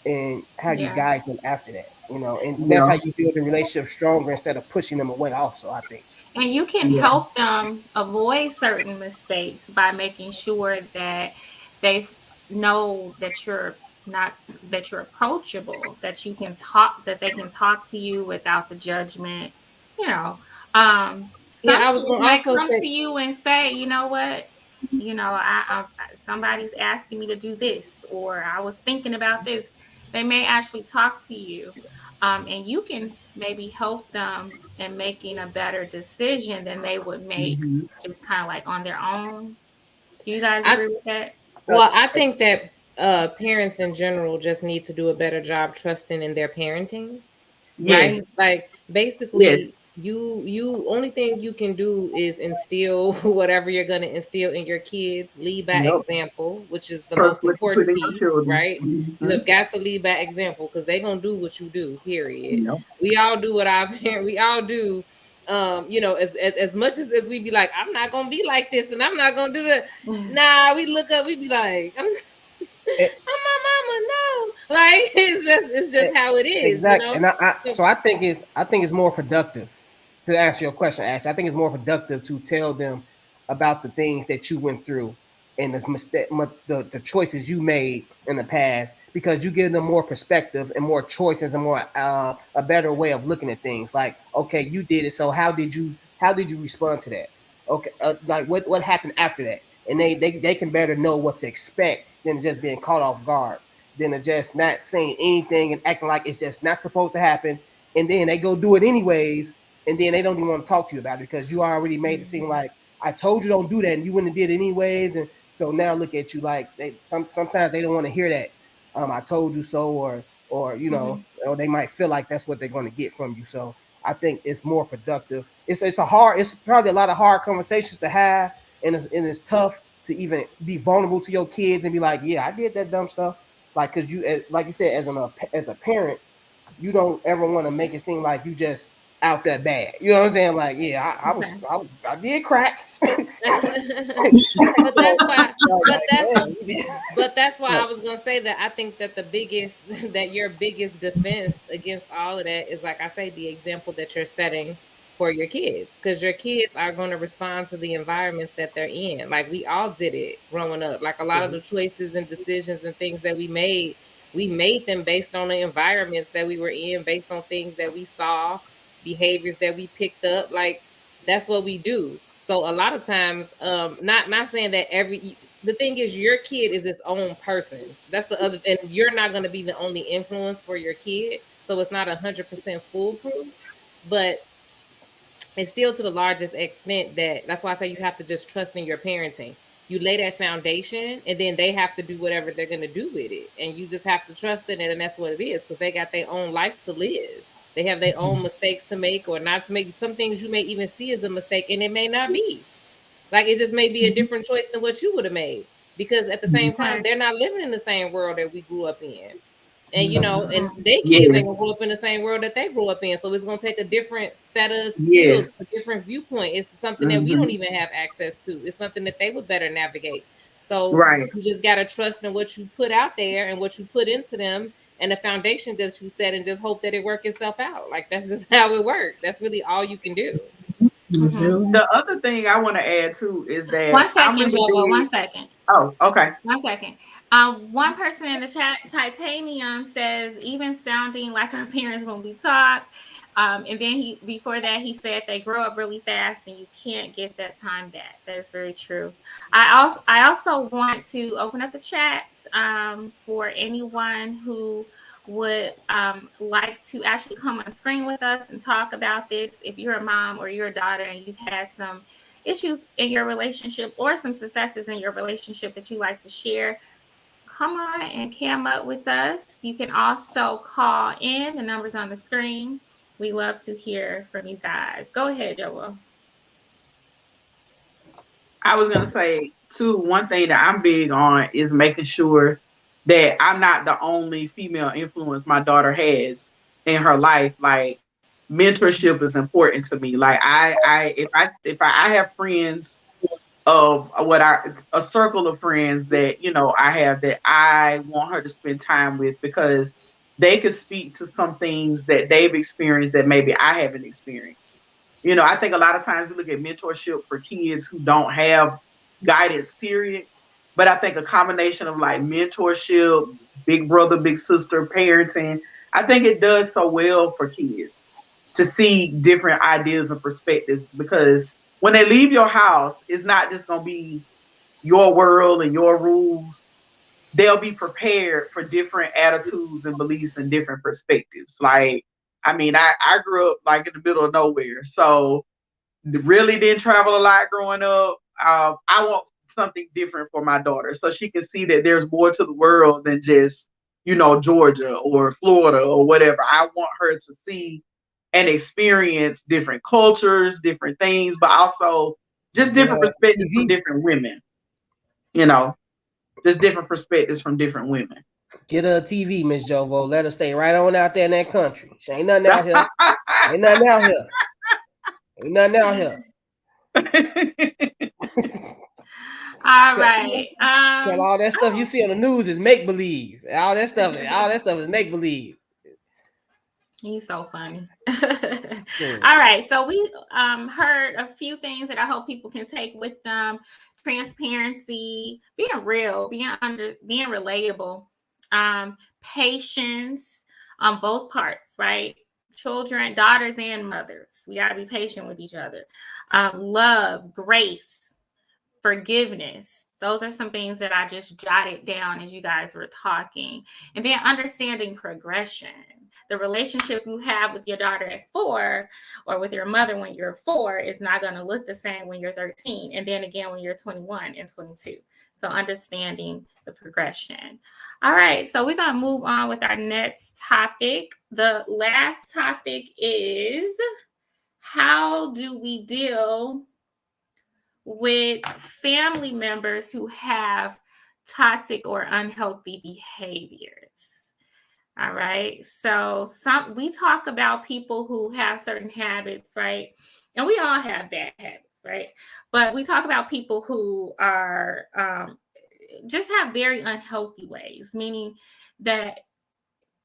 and how you Yeah. guide them after that. And that's Yeah. how you build the relationship stronger instead of pushing them away. Also, I think. And you can Yeah. help them avoid certain mistakes by making sure that they know that you're not that you're approachable, that you can talk, that they can talk to you without the judgment. You know, Yeah, some I was kids going to might also come to say, you and say, you know what, somebody's asking me to do this, or I was thinking about this. They may actually talk to you, and you can maybe help them in making a better decision than they would make Mhm. just kind of like on their own. Do you guys I agree with that? Uh, well, I think that parents in general just need to do a better job trusting in their parenting, Yes. right? Like Yes. basically you only thing you can do is instill whatever you're going to instill in your kids, lead by Yep. example, which is the Trust most what you put important in your piece, children. right? You Mhm. have got to lead by example because they're going to do what you do, period. Yep. We all do what our parents, we all do. As much as we be like, I'm not gonna be like this and I'm not gonna do that. Mm. Nah, we look up, we be like, eh, I'm my mama, no. Like it's just how it is, you Exactly, know. and so I think it's more productive to answer your question. Actually, I think it's more productive to tell them about the things that you went through and the choices you made in the past, because you give them more perspective and more choices and more a better way of looking at things. Like, okay, you did it, so how did you respond to that? Okay, like what happened after that, and they can better know what to expect than just being caught off guard, than to just not saying anything and acting like it's just not supposed to happen. And then they go do it anyways. And then they don't even want to talk to you about it because you already made it seem like I told you don't do that and you wouldn't have did it anyways. And so now look at you, like sometimes they don't want to hear that. I told you so, or Mhm. or they might feel like that's what they're going to get from you. So I think it's more productive. It's probably a lot of hard conversations to have, and it's tough to even be vulnerable to your kids and be like, yeah, I did that dumb stuff. Like, because like you said, as a parent, you don't ever want to make it seem like you just out that bad. You know what I'm saying? Like, yeah, Okay. I did crack, But that's why I was gonna say that I think that your biggest defense against all of that is, like I say, the example that you're setting for your kids, because your kids are going to respond to the environments that they're in. Like we all did it growing up. Like a lot of the choices and decisions and things that we made them based on the environments that we were in, based on things that we saw, behaviors that we picked up. Like that's what we do. So a lot of times, not saying that the thing is your kid is its own person. That's the other, and you're not going to be the only influence for your kid. So it's not 100% foolproof, but it's still to the largest extent that's why I say you have to just trust in your parenting. You lay that foundation and then they have to do whatever they're going to do with it. And you just have to trust in it. And that's what it is, because they got their own life to live. They have their own mistakes to make or not to make. Some things you may even see as a mistake and it may not be. Like it just may be a different choice than what you would have made. Because at the same time, they're not living in the same world that we grew up in. And and their kids ain't gonna grow up in the same world that they grew up in. So it's gonna take a different set of skills, a different viewpoint. It's something that we don't even have access to. It's something that they would better navigate. So you just gotta trust in what you put out there and what you put into them and the foundation that you set, and just hope that it work itself out. Like that's just how it works. That's really all you can do. The other thing I want to add too is that 1 second, Joel. 1 second. Oh, okay. 1 second. One person in the chat, Titanium, says even sounding like our parents when we talk. And then before that he said they grow up really fast and you can't get that time back. That is very true. I also want to open up the chat for anyone who would like to actually come on screen with us and talk about this. If you're a mom or you're a daughter and you've had some issues in your relationship or some successes in your relationship that you like to share, come on and cam up with us. You can also call in. The number's on the screen. We love to hear from you guys. Go ahead, Joel. I was going to say, too, one thing that I'm big on is making sure that I'm not the only female influence my daughter has in her life. Like, mentorship is important to me. Like, if I have friends of a circle of friends that, I have that I want her to spend time with, because they could speak to some things that they've experienced that maybe I haven't experienced. I think a lot of times we look at mentorship for kids who don't have guidance, period. But I think a combination of like mentorship, big brother, big sister, parenting, I think it does so well for kids to see different ideas and perspectives, because when they leave your house, it's not just going to be your world and your rules. They'll be prepared for different attitudes and beliefs and different perspectives. Like, I grew up like in the middle of nowhere, so really didn't travel a lot growing up. I want something different for my daughter, so she can see that there's more to the world than just, Georgia or Florida or whatever. I want her to see and experience different cultures, different things, but also just different perspectives from different women. Just different perspectives from different women. Get her a TV, Miss Jovo. Let her stay right on out there in that country. She ain't nothing out here. Ain't nothing out here. Ain't nothing out here. All right. Tell all that stuff you see on the news is make believe. All that stuff is make believe. He's so funny. All right. So we heard a few things that I hope people can take with them. Transparency, being real, being relatable, patience on both parts, right? Children, daughters and mothers. We got to be patient with each other. Love, grace, forgiveness. Those are some things that I just jotted down as you guys were talking. And then understanding progression. The relationship you have with your daughter at 4 or with your mother when you're 4 is not going to look the same when you're 13. And then again, when you're 21 and 22. So understanding the progression. All right. So we're going to move on with our next topic. The last topic is, how do we deal with family members who have toxic or unhealthy behaviors? All right. So we talk about people who have certain habits, right? And we all have bad habits. right? But we talk about people who are just have very unhealthy ways, meaning that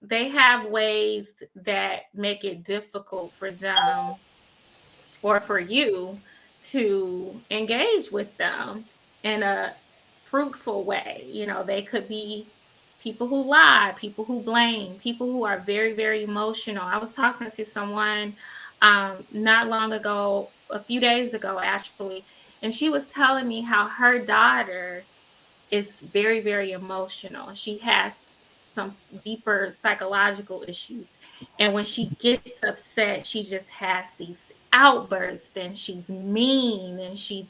they have ways that make it difficult for them or for you to engage with them in a fruitful way. You know, they could be people who lie, people who blame, people who are very, very emotional. I was talking to someone not long ago, a few days ago, actually, and she was telling me how her daughter is very, very emotional. She has some deeper psychological issues. And when she gets upset, she just has these outbursts and she's mean and she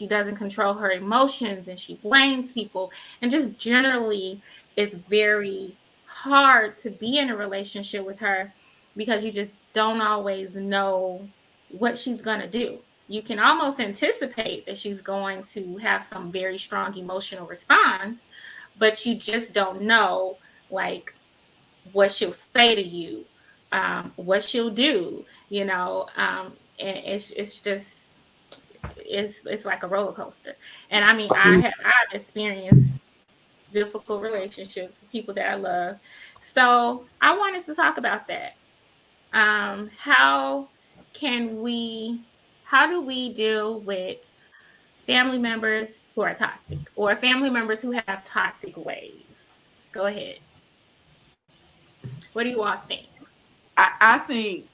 doesn't control her emotions and she blames people. And just generally it's very hard to be in a relationship with her because you just don't always know what she's going to do. You can almost anticipate that she's going to have some very strong emotional response, but you just don't know like what she'll say to you, what she'll do, you know, and it's just it's like a roller coaster. And I mean, I've experienced difficult relationships with people that I love, so I wanted to talk about that. How how do we deal with family members who are toxic or family members who have toxic ways? Go ahead. What do you all think? I think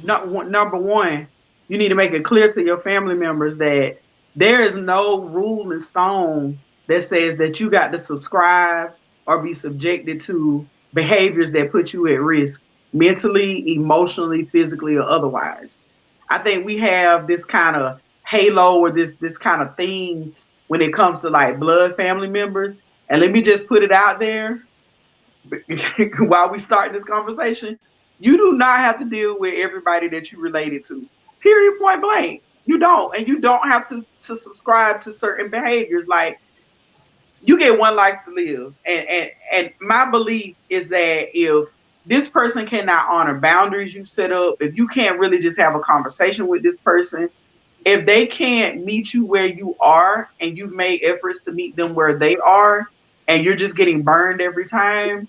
number one, you need to make it clear to your family members that there is no rule in stone that says that you got to subscribe or be subjected to behaviors that put you at risk mentally, emotionally, physically, or otherwise. I think we have this kind of halo or this kind of thing when it comes to like blood family members. And let me just put it out there while we start this conversation, you do not have to deal with everybody that you related to. Period, point blank. You don't. And you don't have to subscribe to certain behaviors. Like, you get one life to live. And my belief is that if this person cannot honor boundaries you set up, if you can't really just have a conversation with this person, if they can't meet you where you are and you've made efforts to meet them where they are and you're just getting burned every time,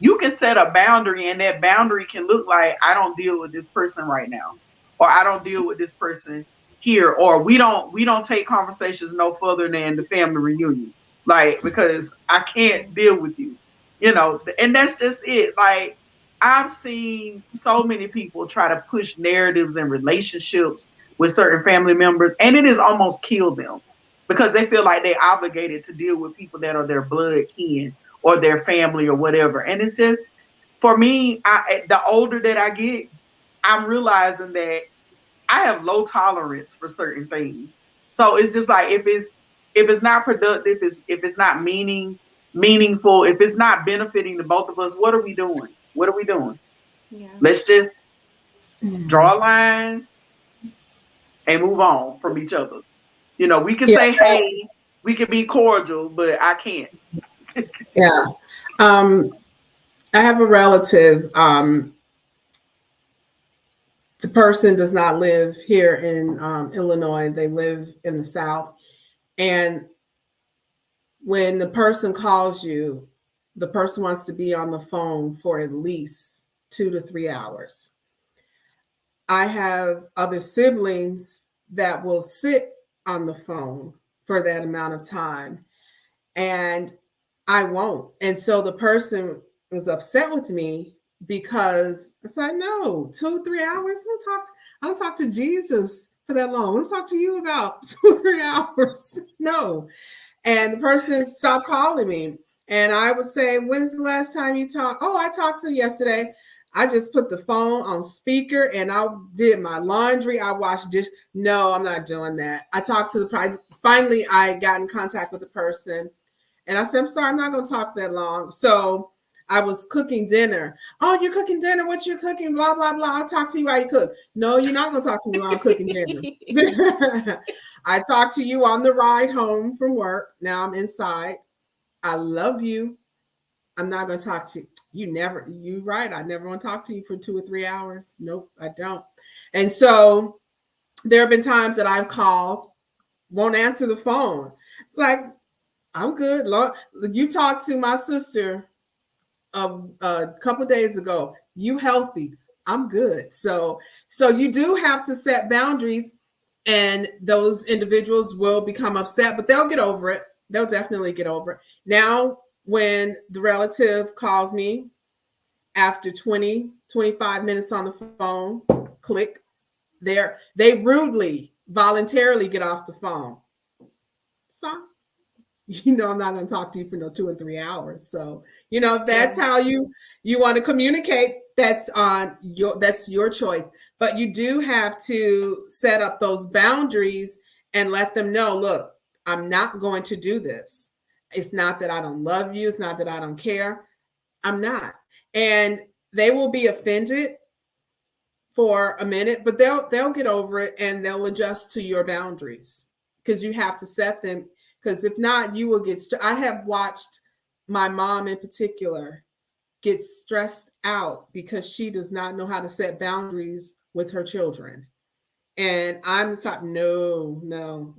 you can set a boundary, and that boundary can look like, I don't deal with this person right now, or I don't deal with this person here, or we don't take conversations no further than the family reunion, like, because I can't deal with you, you know. And that's just it. Like, I've seen so many people try to push narratives and relationships with certain family members, and it has almost killed them because they feel like they're obligated to deal with people that are their blood kin or their family or whatever. And it's just, for me, the older that I get, I'm realizing that I have low tolerance for certain things. So it's just like, if it's not productive, if it's not meaningful, if it's not benefiting the both of us, what are we doing? What are we doing? Yeah. Let's just draw a line and move on from each other. You know, we can say, hey, we can be cordial, but I can't. Yeah. I have a relative. The person does not live here in Illinois. They live in the South. And when the person calls you, the person wants to be on the phone for at least 2 to 3 hours. I have other siblings that will sit on the phone for that amount of time, and I won't. And so the person was upset with me because I said, no, 2 3 hours. I don't talk to Jesus for that long. I don't talk to you about 2 3 hours. No. And the person stopped calling me. And I would say, when's the last time you talked? Oh, I talked to you yesterday. I just put the phone on speaker and I did my laundry. I washed dishes. No, I'm not doing that. I talked to finally I got in contact with the person and I said, I'm sorry, I'm not going to talk that long. So I was cooking dinner. Oh, you're cooking dinner. What you're cooking? Blah, blah, blah. I'll talk to you while you cook. No, you're not going to talk to me while I'm cooking dinner. I talked to you on the ride home from work. Now I'm inside. I love you. I'm not going to talk to you. You're right. I never want to talk to you for 2 or 3 hours. Nope, I don't. And so there have been times that I've called, won't answer the phone. It's like, I'm good. Lord, you talked to my sister a couple days ago. You healthy? I'm good. So you do have to set boundaries, and those individuals will become upset, but they'll get over it. They'll definitely get over it. Now, when the relative calls me after 20, 25 minutes on the phone, click, they rudely, voluntarily get off the phone. Stop. I'm not going to talk to you for no 2 or 3 hours. So, if that's how you want to communicate, that's your choice. But you do have to set up those boundaries and let them know, look, I'm not going to do this. It's not that I don't love you. It's not that I don't care. I'm not. And they will be offended for a minute, but they'll get over it, and they'll adjust to your boundaries, because you have to set them. Because if not, you will get. I have watched my mom in particular get stressed out because she does not know how to set boundaries with her children. And I'm the type, no,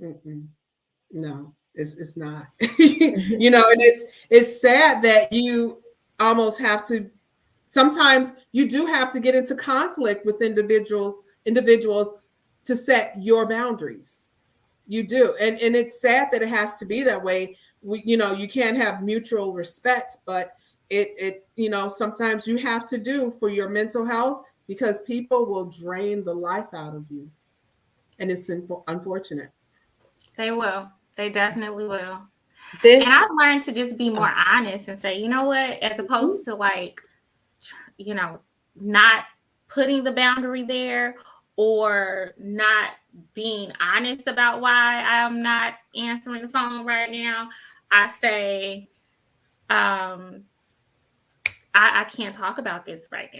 it's not. And it's sad that you almost have to. Sometimes you do have to get into conflict with individuals to set your boundaries. You do. And it's sad that it has to be that way. You can't have mutual respect, but it sometimes you have to do for your mental health, because people will drain the life out of you. And it's unfortunate. They will. They definitely will. And I've learned to just be more honest and say, you know what, as opposed to not putting the boundary there, or not being honest about why I'm not answering the phone right now. I say, I can't talk about this right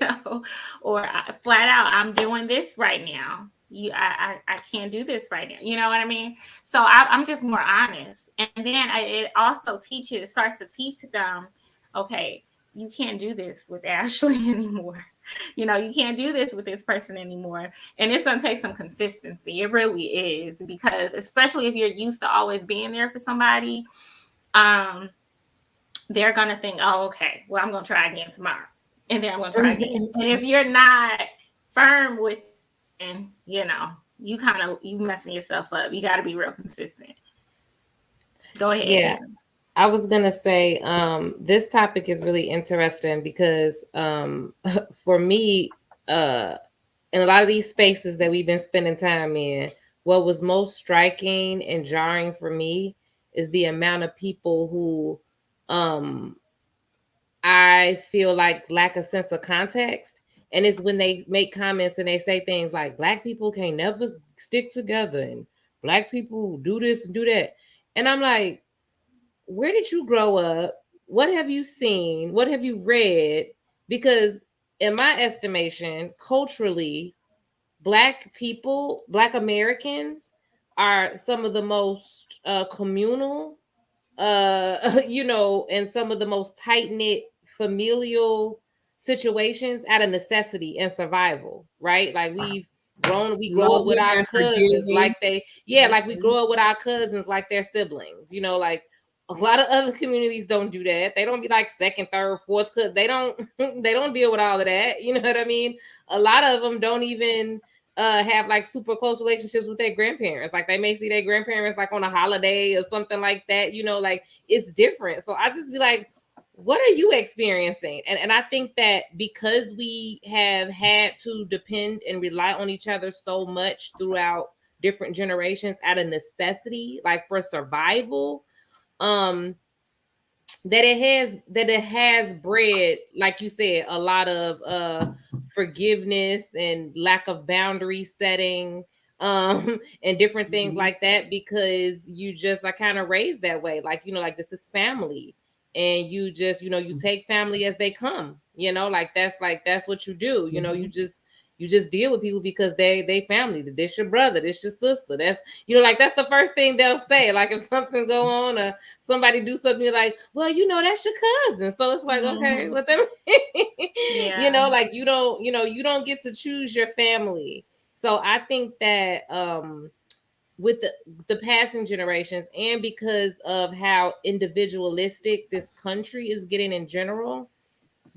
now, or flat out, I'm doing this right now. I can't do this right now. You know what I mean? So I'm just more honest. And then it also starts to teach them, okay, you can't do this with Ashley anymore. You can't do this with this person anymore. And it's going to take some consistency. It really is, because especially if you're used to always being there for somebody, they're going to think, oh, okay, well, I'm going to try again tomorrow. And then I'm going to try again. And if you're not firm with, and you messing yourself up. You got to be real consistent. Go ahead. Yeah. Karen. I was going to say, this topic is really interesting because for me, in a lot of these spaces that we've been spending time in, what was most striking and jarring for me is the amount of people who I feel like lack a sense of context. And it's when they make comments and they say things like, Black people can't never stick together, and Black people do this and do that. And I'm like, where did you grow up? What have you seen? What have you read? Because in my estimation, culturally, Black people, Black Americans are some of the most communal, and some of the most tight-knit familial situations out of necessity and survival, right? Like we grow up with our cousins like we grow up with our cousins like they're siblings, like a lot of other communities don't do that. They don't be like second, third, fourth cousin. They don't deal with all of that. You know what I mean? A lot of them don't even have like super close relationships with their grandparents. Like they may see their grandparents like on a holiday or something like that, like it's different. So I just be like, what are you experiencing? And I think that because we have had to depend and rely on each other so much throughout different generations out of necessity, like for survival, that it has bred, like you said, a lot of forgiveness and lack of boundary setting, and different things like that, because you just are kind of raised that way, like like this is family, and you just you take family as they come, like that's what you do. You just deal with people because they family. This your brother, this your sister. That's like that's the first thing they'll say. Like if something go on or somebody do something, you're like, well, that's your cousin. So it's like, okay, what that mean? Yeah. Like you don't get to choose your family. So I think that with the passing generations, and because of how individualistic this country is getting in general,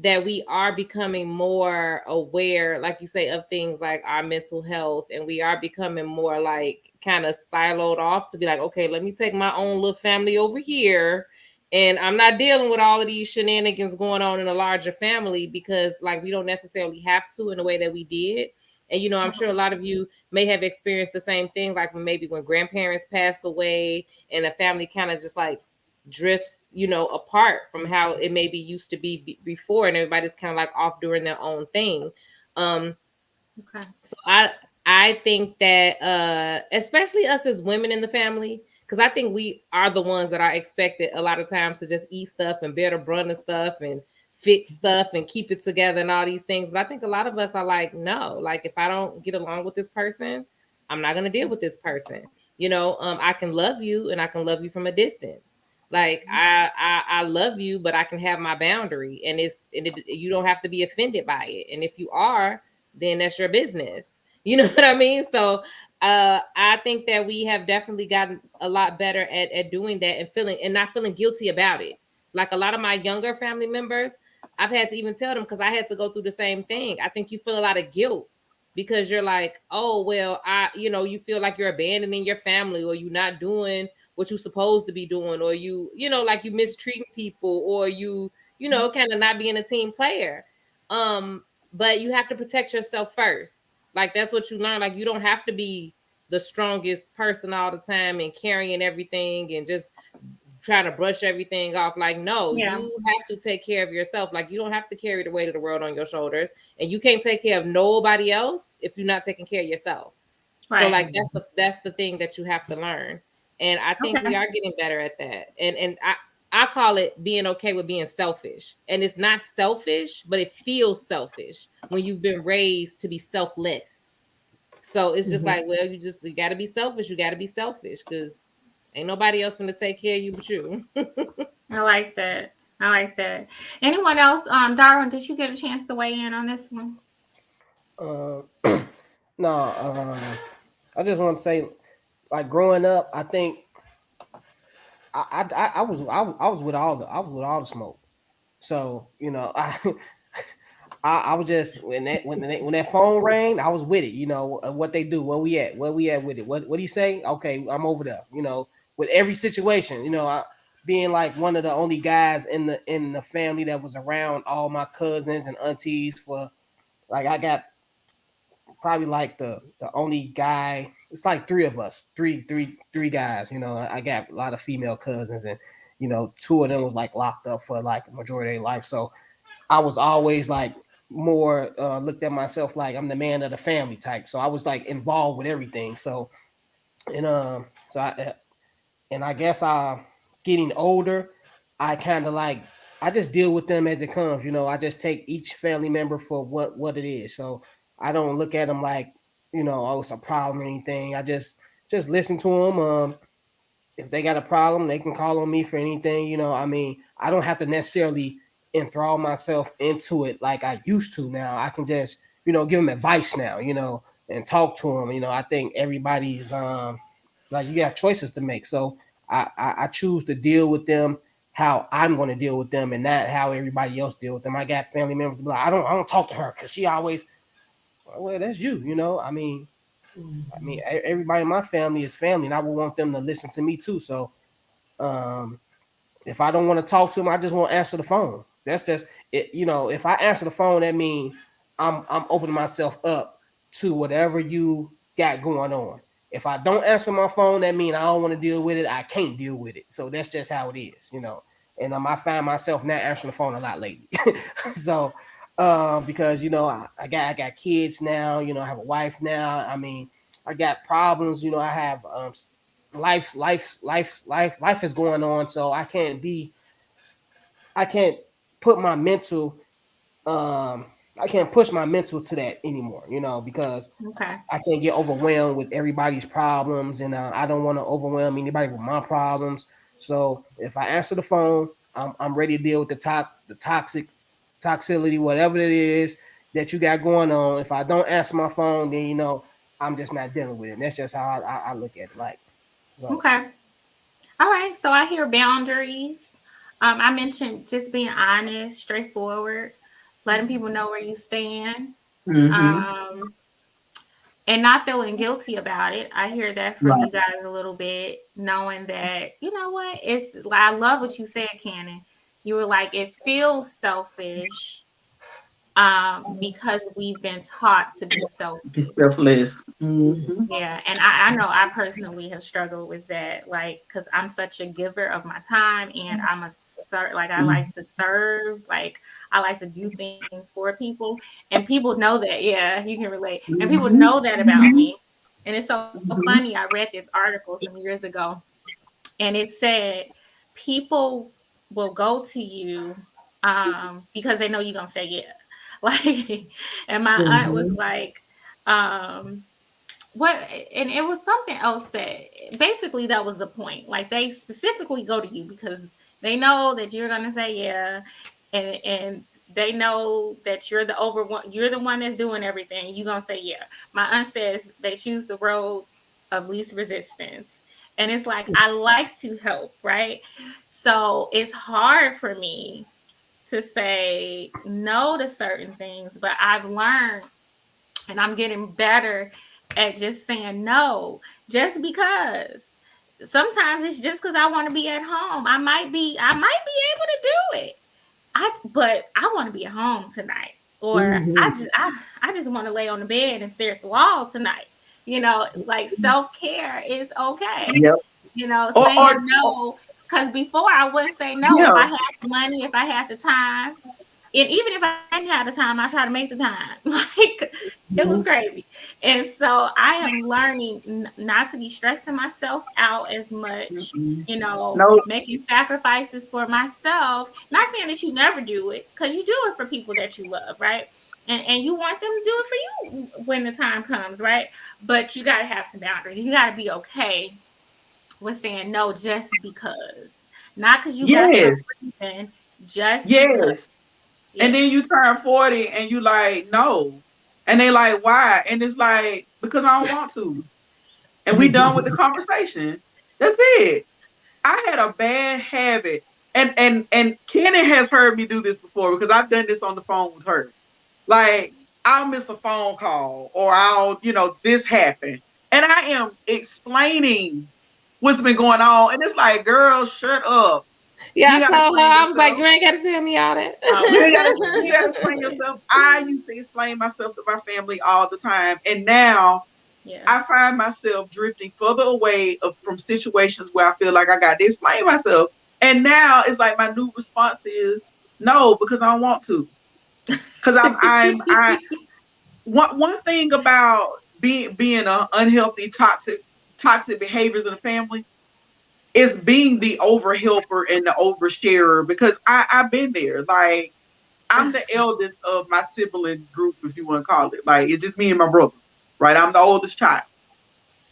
that we are becoming more aware, like you say, of things like our mental health, and we are becoming more like kind of siloed off to be like, okay, let me take my own little family over here, and I'm not dealing with all of these shenanigans going on in a larger family, because like we don't necessarily have to in the way that we did. And you know, I'm sure a lot of you may have experienced the same thing, like maybe when grandparents pass away and the family kind of just like drifts, you know, apart from how it maybe used to be before, and everybody's kind of like off doing their own thing. Okay. So I think that especially us as women in the family, because I think we are the ones that are expected a lot of times to just eat stuff and bear the brunt of stuff and fix stuff and keep it together and all these things. But I think a lot of us are like, no, like if I don't get along with this person, I'm not gonna deal with this person. You know, I can love you and I can love you from a distance. Like I love you, but I can have my boundary, and you don't have to be offended by it. And if you are, then that's your business. You know what I mean? So I think that we have definitely gotten a lot better at doing that and not feeling guilty about it. Like a lot of my younger family members, I've had to even tell them, because I had to go through the same thing. I think you feel a lot of guilt because you're like, oh, well, you feel like you're abandoning your family, or you're not doing what you're supposed to be doing, or like you mistreating people, or kind of not being a team player. But you have to protect yourself first. Like that's what you learn. Like you don't have to be the strongest person all the time and carrying everything and just trying to brush everything off. Like, no, you have to take care of yourself. Like you don't have to carry the weight of the world on your shoulders, and you can't take care of nobody else if you're not taking care of yourself. Right. So like that's the thing that you have to learn. And I think we are getting better at that. And I call it being okay with being selfish. And it's not selfish, but it feels selfish when you've been raised to be selfless. So it's just like, well, you got to be selfish. You got to be selfish because ain't nobody else going to take care of you but you. I like that. Anyone else? Darwin, did you get a chance to weigh in on this one? No. I just want to say, like growing up, I think I was with all the smoke. So I was just when that phone rang, I was with it. What they do, where we at with it. What do you say? Okay, I'm over there. With every situation. I being like one of the only guys in the family that was around all my cousins and aunties for like I got probably like the only guy. It's like three of us, three guys. I got a lot of female cousins, and two of them was like locked up for like a majority of their life. So I was always like more looked at myself like I'm the man of the family type. So I was like involved with everything. So I guess getting older, I kind of like I just deal with them as it comes. I just take each family member for what it is. So I don't look at them like oh, it's a problem or anything. I just listen to them. If they got a problem, they can call on me for anything. I don't have to necessarily enthrall myself into it like I used to now. I can just give them advice now. And talk to them. I think everybody's like you got choices to make. So I choose to deal with them how I'm going to deal with them and not how everybody else deal with them. I got family members be like, I don't talk to her because she always, well, that's you. I mean, everybody in my family is family, and I would want them to listen to me too. So, if I don't want to talk to them, I just won't answer the phone. That's just it. If I answer the phone, that means I'm opening myself up to whatever you got going on. If I don't answer my phone, that means I don't want to deal with it. I can't deal with it. So that's just how it is, And I find myself not answering the phone a lot lately. So, because I got kids now. I have a wife now. I mean, I got problems. I have life is going on. So I can't put my mental I can't push my mental to that anymore, because I can't get overwhelmed with everybody's problems, and I don't want to overwhelm anybody with my problems. So if I answer the phone, I'm ready to deal with the toxicity, whatever it is that you got going on. If I don't answer my phone, then I'm just not dealing with it. And that's just how I look at it. Like, well, Okay. All right. So I hear boundaries. I mentioned just being honest, straightforward, letting people know where you stand. Mm-hmm. Um, and not feeling guilty about it. I hear that from Right. you guys a little bit, knowing that, you know what, it's I love what you said, Cannon. You were like, it feels selfish because we've been taught to be Be selfish. selfless. Mm-hmm. Yeah, and I know I personally have struggled with that, like, because I'm such a giver of my time, and I'm like I like to serve, like I like to do things for people, and people know that. Yeah, you can relate, and people Mm-hmm. know that about me, and it's so funny. Mm-hmm. I read this article some years ago, and it said people will go to you because they know you're gonna say yeah, like, and my aunt was Mm-hmm. like. What and it was something else that basically that was the point, like they specifically go to you because they know that you're going to say yeah, and they know that you're the one that's doing everything, you're going to say yeah. My aunt says they choose the road of least resistance, and it's like I like to help, right? So it's hard for me to say no to certain things, but I've learned, and I'm getting better at just saying no, just because. Sometimes it's just because I want to be at home. I might be able to do it. But I want to be at home tonight, or Mm-hmm. I just want to lay on the bed and stare at the wall tonight. Like self care is okay. Yep. Saying Or no, because before I wouldn't say no if yeah. I had the money, if I had the time, and even if I didn't have the time, I try to make the time. Like it was Mm-hmm. crazy. And so I am learning not to be stressing myself out as much, Mm-mm. No. making sacrifices for myself. Not saying that you never do it, because you do it for people that you love, right? And you want them to do it for you when the time comes, right? But you got to have some boundaries. You got to be okay with saying no just because. Not because you got some Yes. reason, just because. Yes. And Yeah. then you turn 40 and you like, no. And they like, why? And it's like, because I don't want to. And we done with the conversation. That's it. I had a bad habit. And Kenny has heard me do this before because I've done this on the phone with her. Like, I'll miss a phone call or this happened. And I am explaining what's been going on. And it's like, girl, shut up. You Yeah, ain't I gotta told her, explain I was like, yourself. you ain't got to tell me all that. You ain't gotta explain yourself. I used to explain myself to my family all the time. And now Yeah. I find myself drifting further away from situations where I feel like I got to explain myself. And now it's like my new response is no, because I don't want to. Because I one thing about being a unhealthy, toxic behaviors in the family is being the over helper and the oversharer. Because I've been there. Like, I'm the eldest of my sibling group, if you want to call it. Like, it's just me and my brother, right? I'm the oldest child.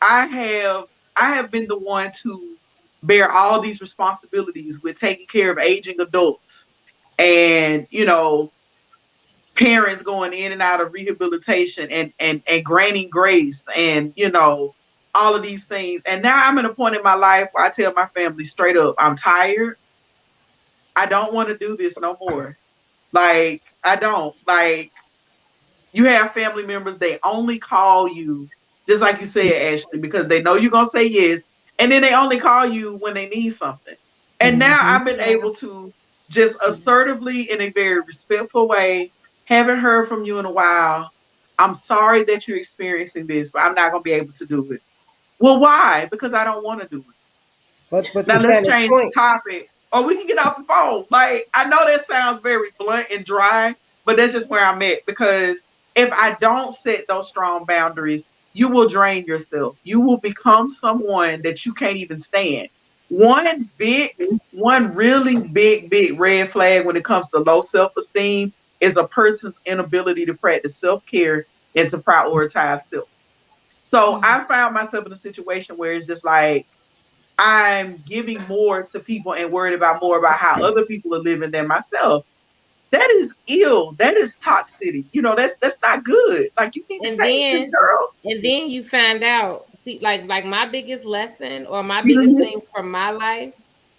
I have I have been the one to bear all these responsibilities with taking care of aging adults and parents going in and out of rehabilitation and granting grace and all of these things. And now I'm at a point in my life where I tell my family straight up, I'm tired. I don't want to do this no more. Like, I don't. Like, you have family members, they only call you, just like you said, Ashley, because they know you're going to say yes. And then they only call you when they need something. And now mhm. I've been Yeah. able to just assertively, in a very respectful way, haven't heard from you in a while. I'm sorry that you're experiencing this, but I'm not going to be able to do it. Well, why? Because I don't want to do it. But Now to let's Shannon's change the point, topic, or we can get off the phone. Like, I know that sounds very blunt and dry, but that's just where I'm at. Because if I don't set those strong boundaries, you will drain yourself. You will become someone that you can't even stand. One really big red flag when it comes to low self-esteem is a person's inability to practice self-care and to prioritize self. So Mm. I found myself in a situation where it's just like, I'm giving more to people and worried about more about how other people are living than myself. that is ill. That is toxicity. You know, that's not good. Like, you need to And change this, then girl. you find out, see, like my biggest lesson or my biggest Mhm. thing from my life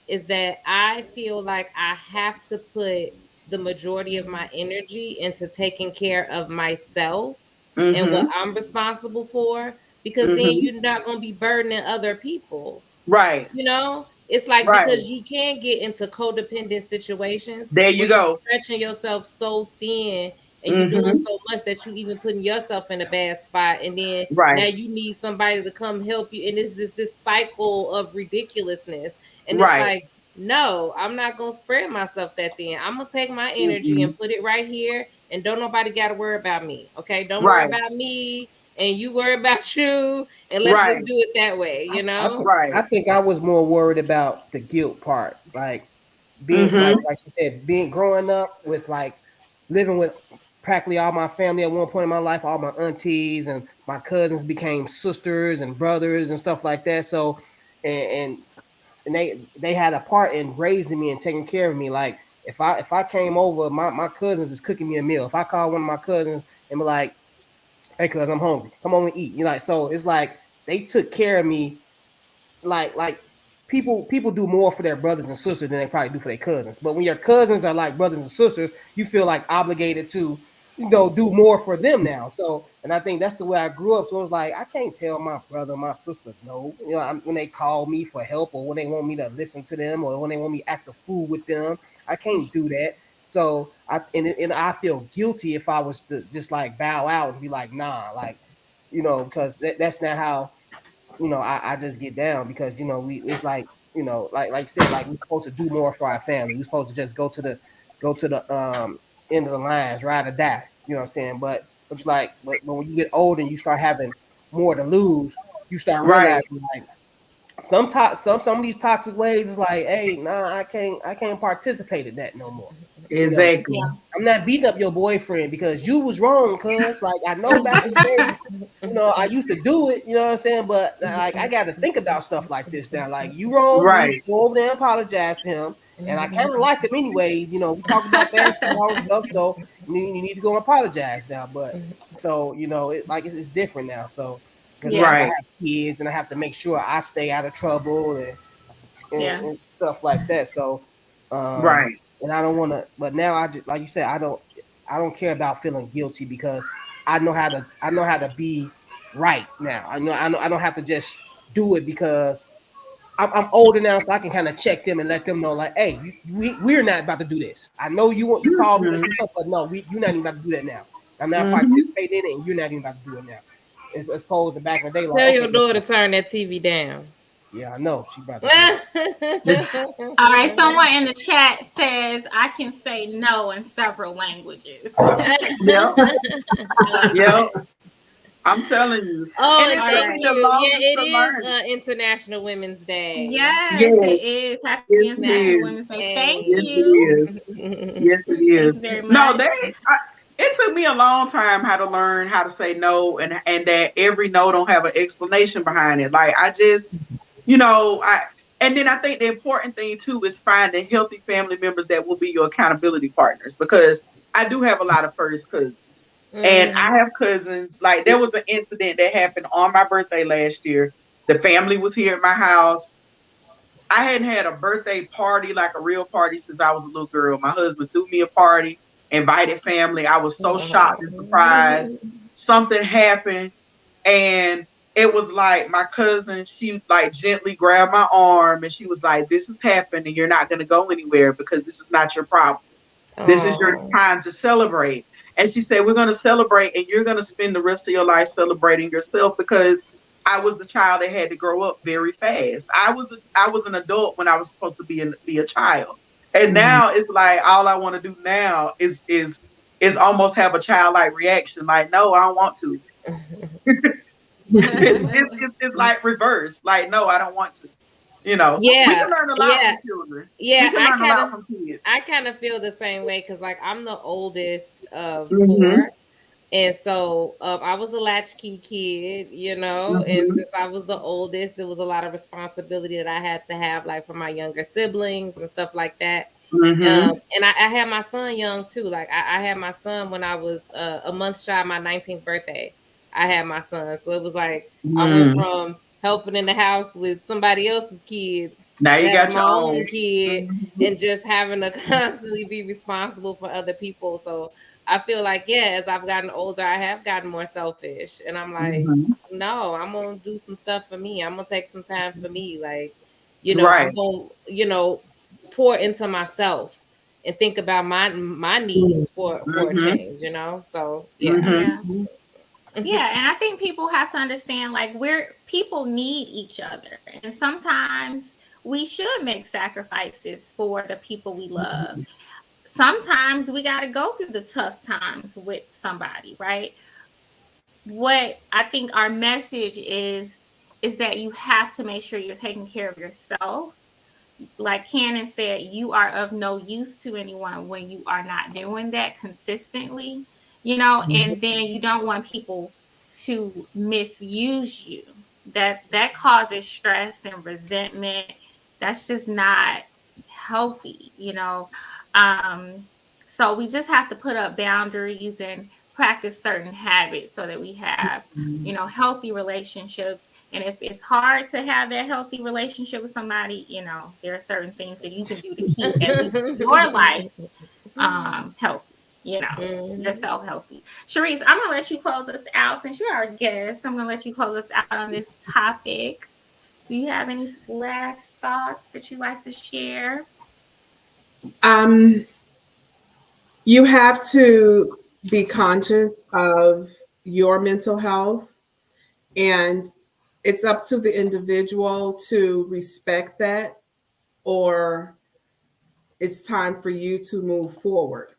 is that I feel like I have to put the majority of my energy into taking care of myself and what Mhm. I'm responsible for, because then Mhm. you're not going to be burdening other people. Right. You know, it's like, Right. because you can get into codependent situations There where you you're go. stretching yourself so thin and you're doing Mhm. so much that you even putting yourself in a bad spot, and then now Right. you need somebody to come help you, and it's just this cycle of ridiculousness. And it's Right. like, no, I'm not gonna spread myself that thin. I'm gonna take my energy Mhm. and put it right here, and don't nobody got to worry about me. Okay, don't worry Right. about me, and you worry about you, and let's Right. just do it that way. You I know. think Right. I think I was more worried about the guilt part, like being Mhm. like you said, being growing up with like living with practically all my family at one point in my life. All my aunties and my cousins became sisters and brothers and stuff like that. So, and and they had a part in raising me and taking care of me. Like if I came over, my cousins is cooking me a meal. If I call one of my cousins and be like, "Hey, cuz, I'm hungry. Come on and eat," you know, like, so it's like they took care of me like people do more for their brothers and sisters than they probably do for their cousins. But when your cousins are like brothers and sisters, you feel like obligated to, do more for them now. So, and I think that's the way I grew up. So it's like I can't tell my brother, my sister no. When they call me for help or when they want me to listen to them or when they want me to act a fool with them, I can't do that. So and I feel guilty if I was to just like bow out and be like, nah, like, because that's not how I just get down because it's like like you said, like we're supposed to do more for our family. We're supposed to just go to the end of the lines, ride or die. You know what I'm saying? But it's like but when you get older and you start having more to lose, you start Right. realizing like some of these toxic ways is like, hey, nah, I can't participate in that no more. You know, Exactly. I'm not beating up your boyfriend because you was wrong, cuz like I know back in the day, I used to do it, you know what I'm saying? But like I gotta think about stuff like this now. Like you wrong, you need to Right. go over there and apologize to him. And I kind of like him anyways, we talk about basketball and stuff, so you need to go and apologize now. But so it's different now. So because now I Yeah. Right. have kids and I have to make sure I stay out of trouble Yeah. and stuff like that. So, Right. and I don't want to. But now I just like you said, I don't care about feeling guilty because I know how to be right now. I don't have to just do it because I'm older now, so I can kind of check them and let them know, like, hey, we're not about to do this. I know you called me Mhm. for stuff, but no, you're not even about to do that now. I'm not Mhm. participating in it, and you're not even about to do it now. As opposed to back in the day, like, Tell okay, your daughter to turn that TV down. yeah, I know she about to do it. All right. Someone in the chat says I can say no in several languages. Yep. Uh, Yep. I'm telling you. Oh, And and it all took thank me right. the you. Yeah, longest it to is learn it. International Women's Day. Yes, it Yes. is. Happy Yes, it International is. Women's Day. Thank Yes, Hey. it you. is. Yes, it is. Thank you very No, much. it took me a long time how to learn how to say no, and that every no don't have an explanation behind it. Like I just, I and then I think the important thing too is finding healthy family members that will be your accountability partners, because I do have a lot of first cousins. And Mm. I have cousins, like there was an incident that happened on my birthday last year. The family was here at my house. I hadn't had a birthday party, like a real party, since I was a little girl. My husband threw me a party, invited family. I was so shocked and surprised. Something happened, and it was like my cousin, she like gently grabbed my arm and she was like, "This has happened and you're not going to go anywhere because this is not your problem. This is your Oh. time to celebrate." And she said, "We're going to celebrate and you're going to spend the rest of your life celebrating yourself," because I was the child that had to grow up very fast. I was an adult when I was supposed to be a child. And now it's like all I want to do now is almost have a childlike reaction, like, no, I don't want to. It's like reverse. Like, no, I don't want to. We Yeah, can learn a lot yeah, from children. We yeah. can learn a lot from kids. I kind of feel the same way because, like, I'm the oldest of Mm-hmm. four, and so I was a latchkey kid, and Mm-hmm. since I was the oldest, there was a lot of responsibility that I had to have, like, for my younger siblings and stuff like that. And I had my son young too. Like I had my son when I was a month shy of my 19th birthday. I had my son, so it was like I went from helping in the house with somebody else's kids now you got my your own kid, and just having to constantly be responsible for other people. So I feel like, yeah, as I've gotten older, I have gotten more selfish, and I'm like, no, I'm gonna do some stuff for me. I'm gonna take some time for me, like, you know, I'm gonna, pour into myself and think about my needs for a change, you know. So yeah. Yeah, and I think people have to understand, like, people need each other, and sometimes we should make sacrifices for the people we love. Sometimes we got to go through the tough times with somebody, right? What I think our message is that you have to make sure you're taking care of yourself. Like Cannon said, you are of no use to anyone when you are not doing that consistently, and then you don't want people to misuse you. That causes stress and resentment. That's just not healthy, so we just have to put up boundaries and practice certain habits so that we have healthy relationships. And if it's hard to have that healthy relationship with somebody, there are certain things that you can do to keep at least your life healthy, yourself healthy. Sharice, I'm gonna let you close us out since you're our guest. I'm gonna let you close us out on this topic. Do you have any last thoughts that you'd like to share? You have to be conscious of your mental health, and it's up to the individual to respect that, or it's time for you to move forward.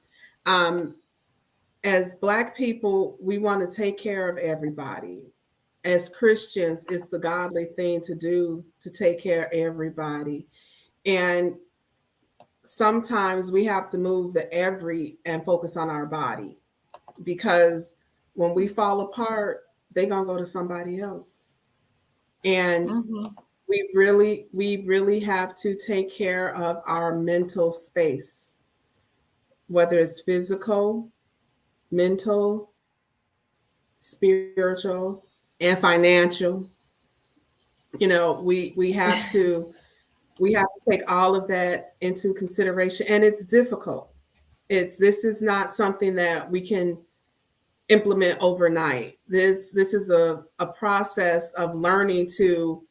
As Black people, we want to take care of everybody. As Christians, it's the godly thing to do, to take care of everybody. And sometimes we have to move the every and focus on our body, because when we fall apart, they're going to go to somebody else. And we really have to take care of our mental space, whether it's physical, mental, spiritual, and financial. We have to take all of that into consideration, and it's difficult. This is not something that we can implement overnight. This is a process of learning to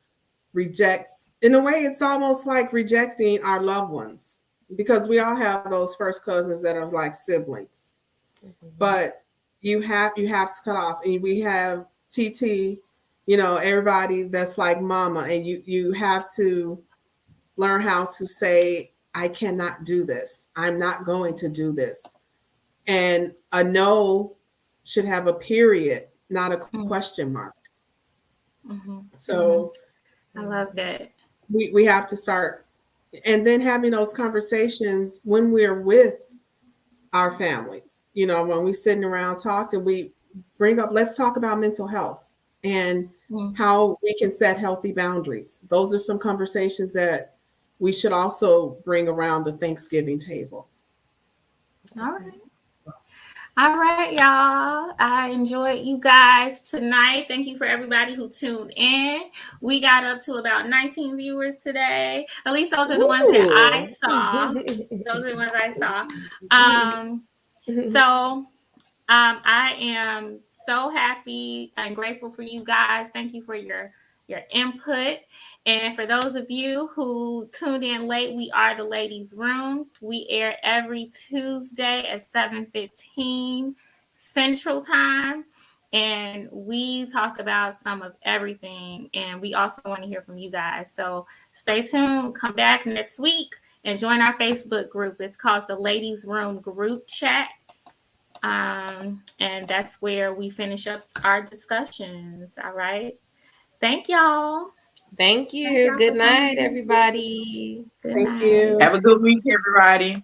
reject. In a way, it's almost like rejecting our loved ones, because we all have those first cousins that are like siblings. But you have to cut off. And we have TT, everybody that's like mama, and you have to learn how to say, I cannot do this. I'm not going to do this. And a no should have a period, not a question mark. So I love that. We have to start, and then having those conversations when we're with our families. When we're sitting around talking, we bring up, let's talk about mental health and how we can set healthy boundaries. Those are some conversations that we should also bring around the Thanksgiving table. All right, y'all. I enjoyed you guys tonight. Thank you for everybody who tuned in. We got up to about 19 viewers today. At least those are the ones that I saw. Those are the ones I saw. I am so happy and grateful for you guys. Thank you for your input. And for those of you who tuned in late, we are the Ladies Room. We air every Tuesday at 7:15 Central Time. And we talk about some of everything. And we also want to hear from you guys. So stay tuned. Come back next week and join our Facebook group. It's called the Ladies Room Group Chat. And that's where we finish up our discussions. All right. Thank y'all. Thank you. Good night, everybody. Thank you. Have a good week, everybody.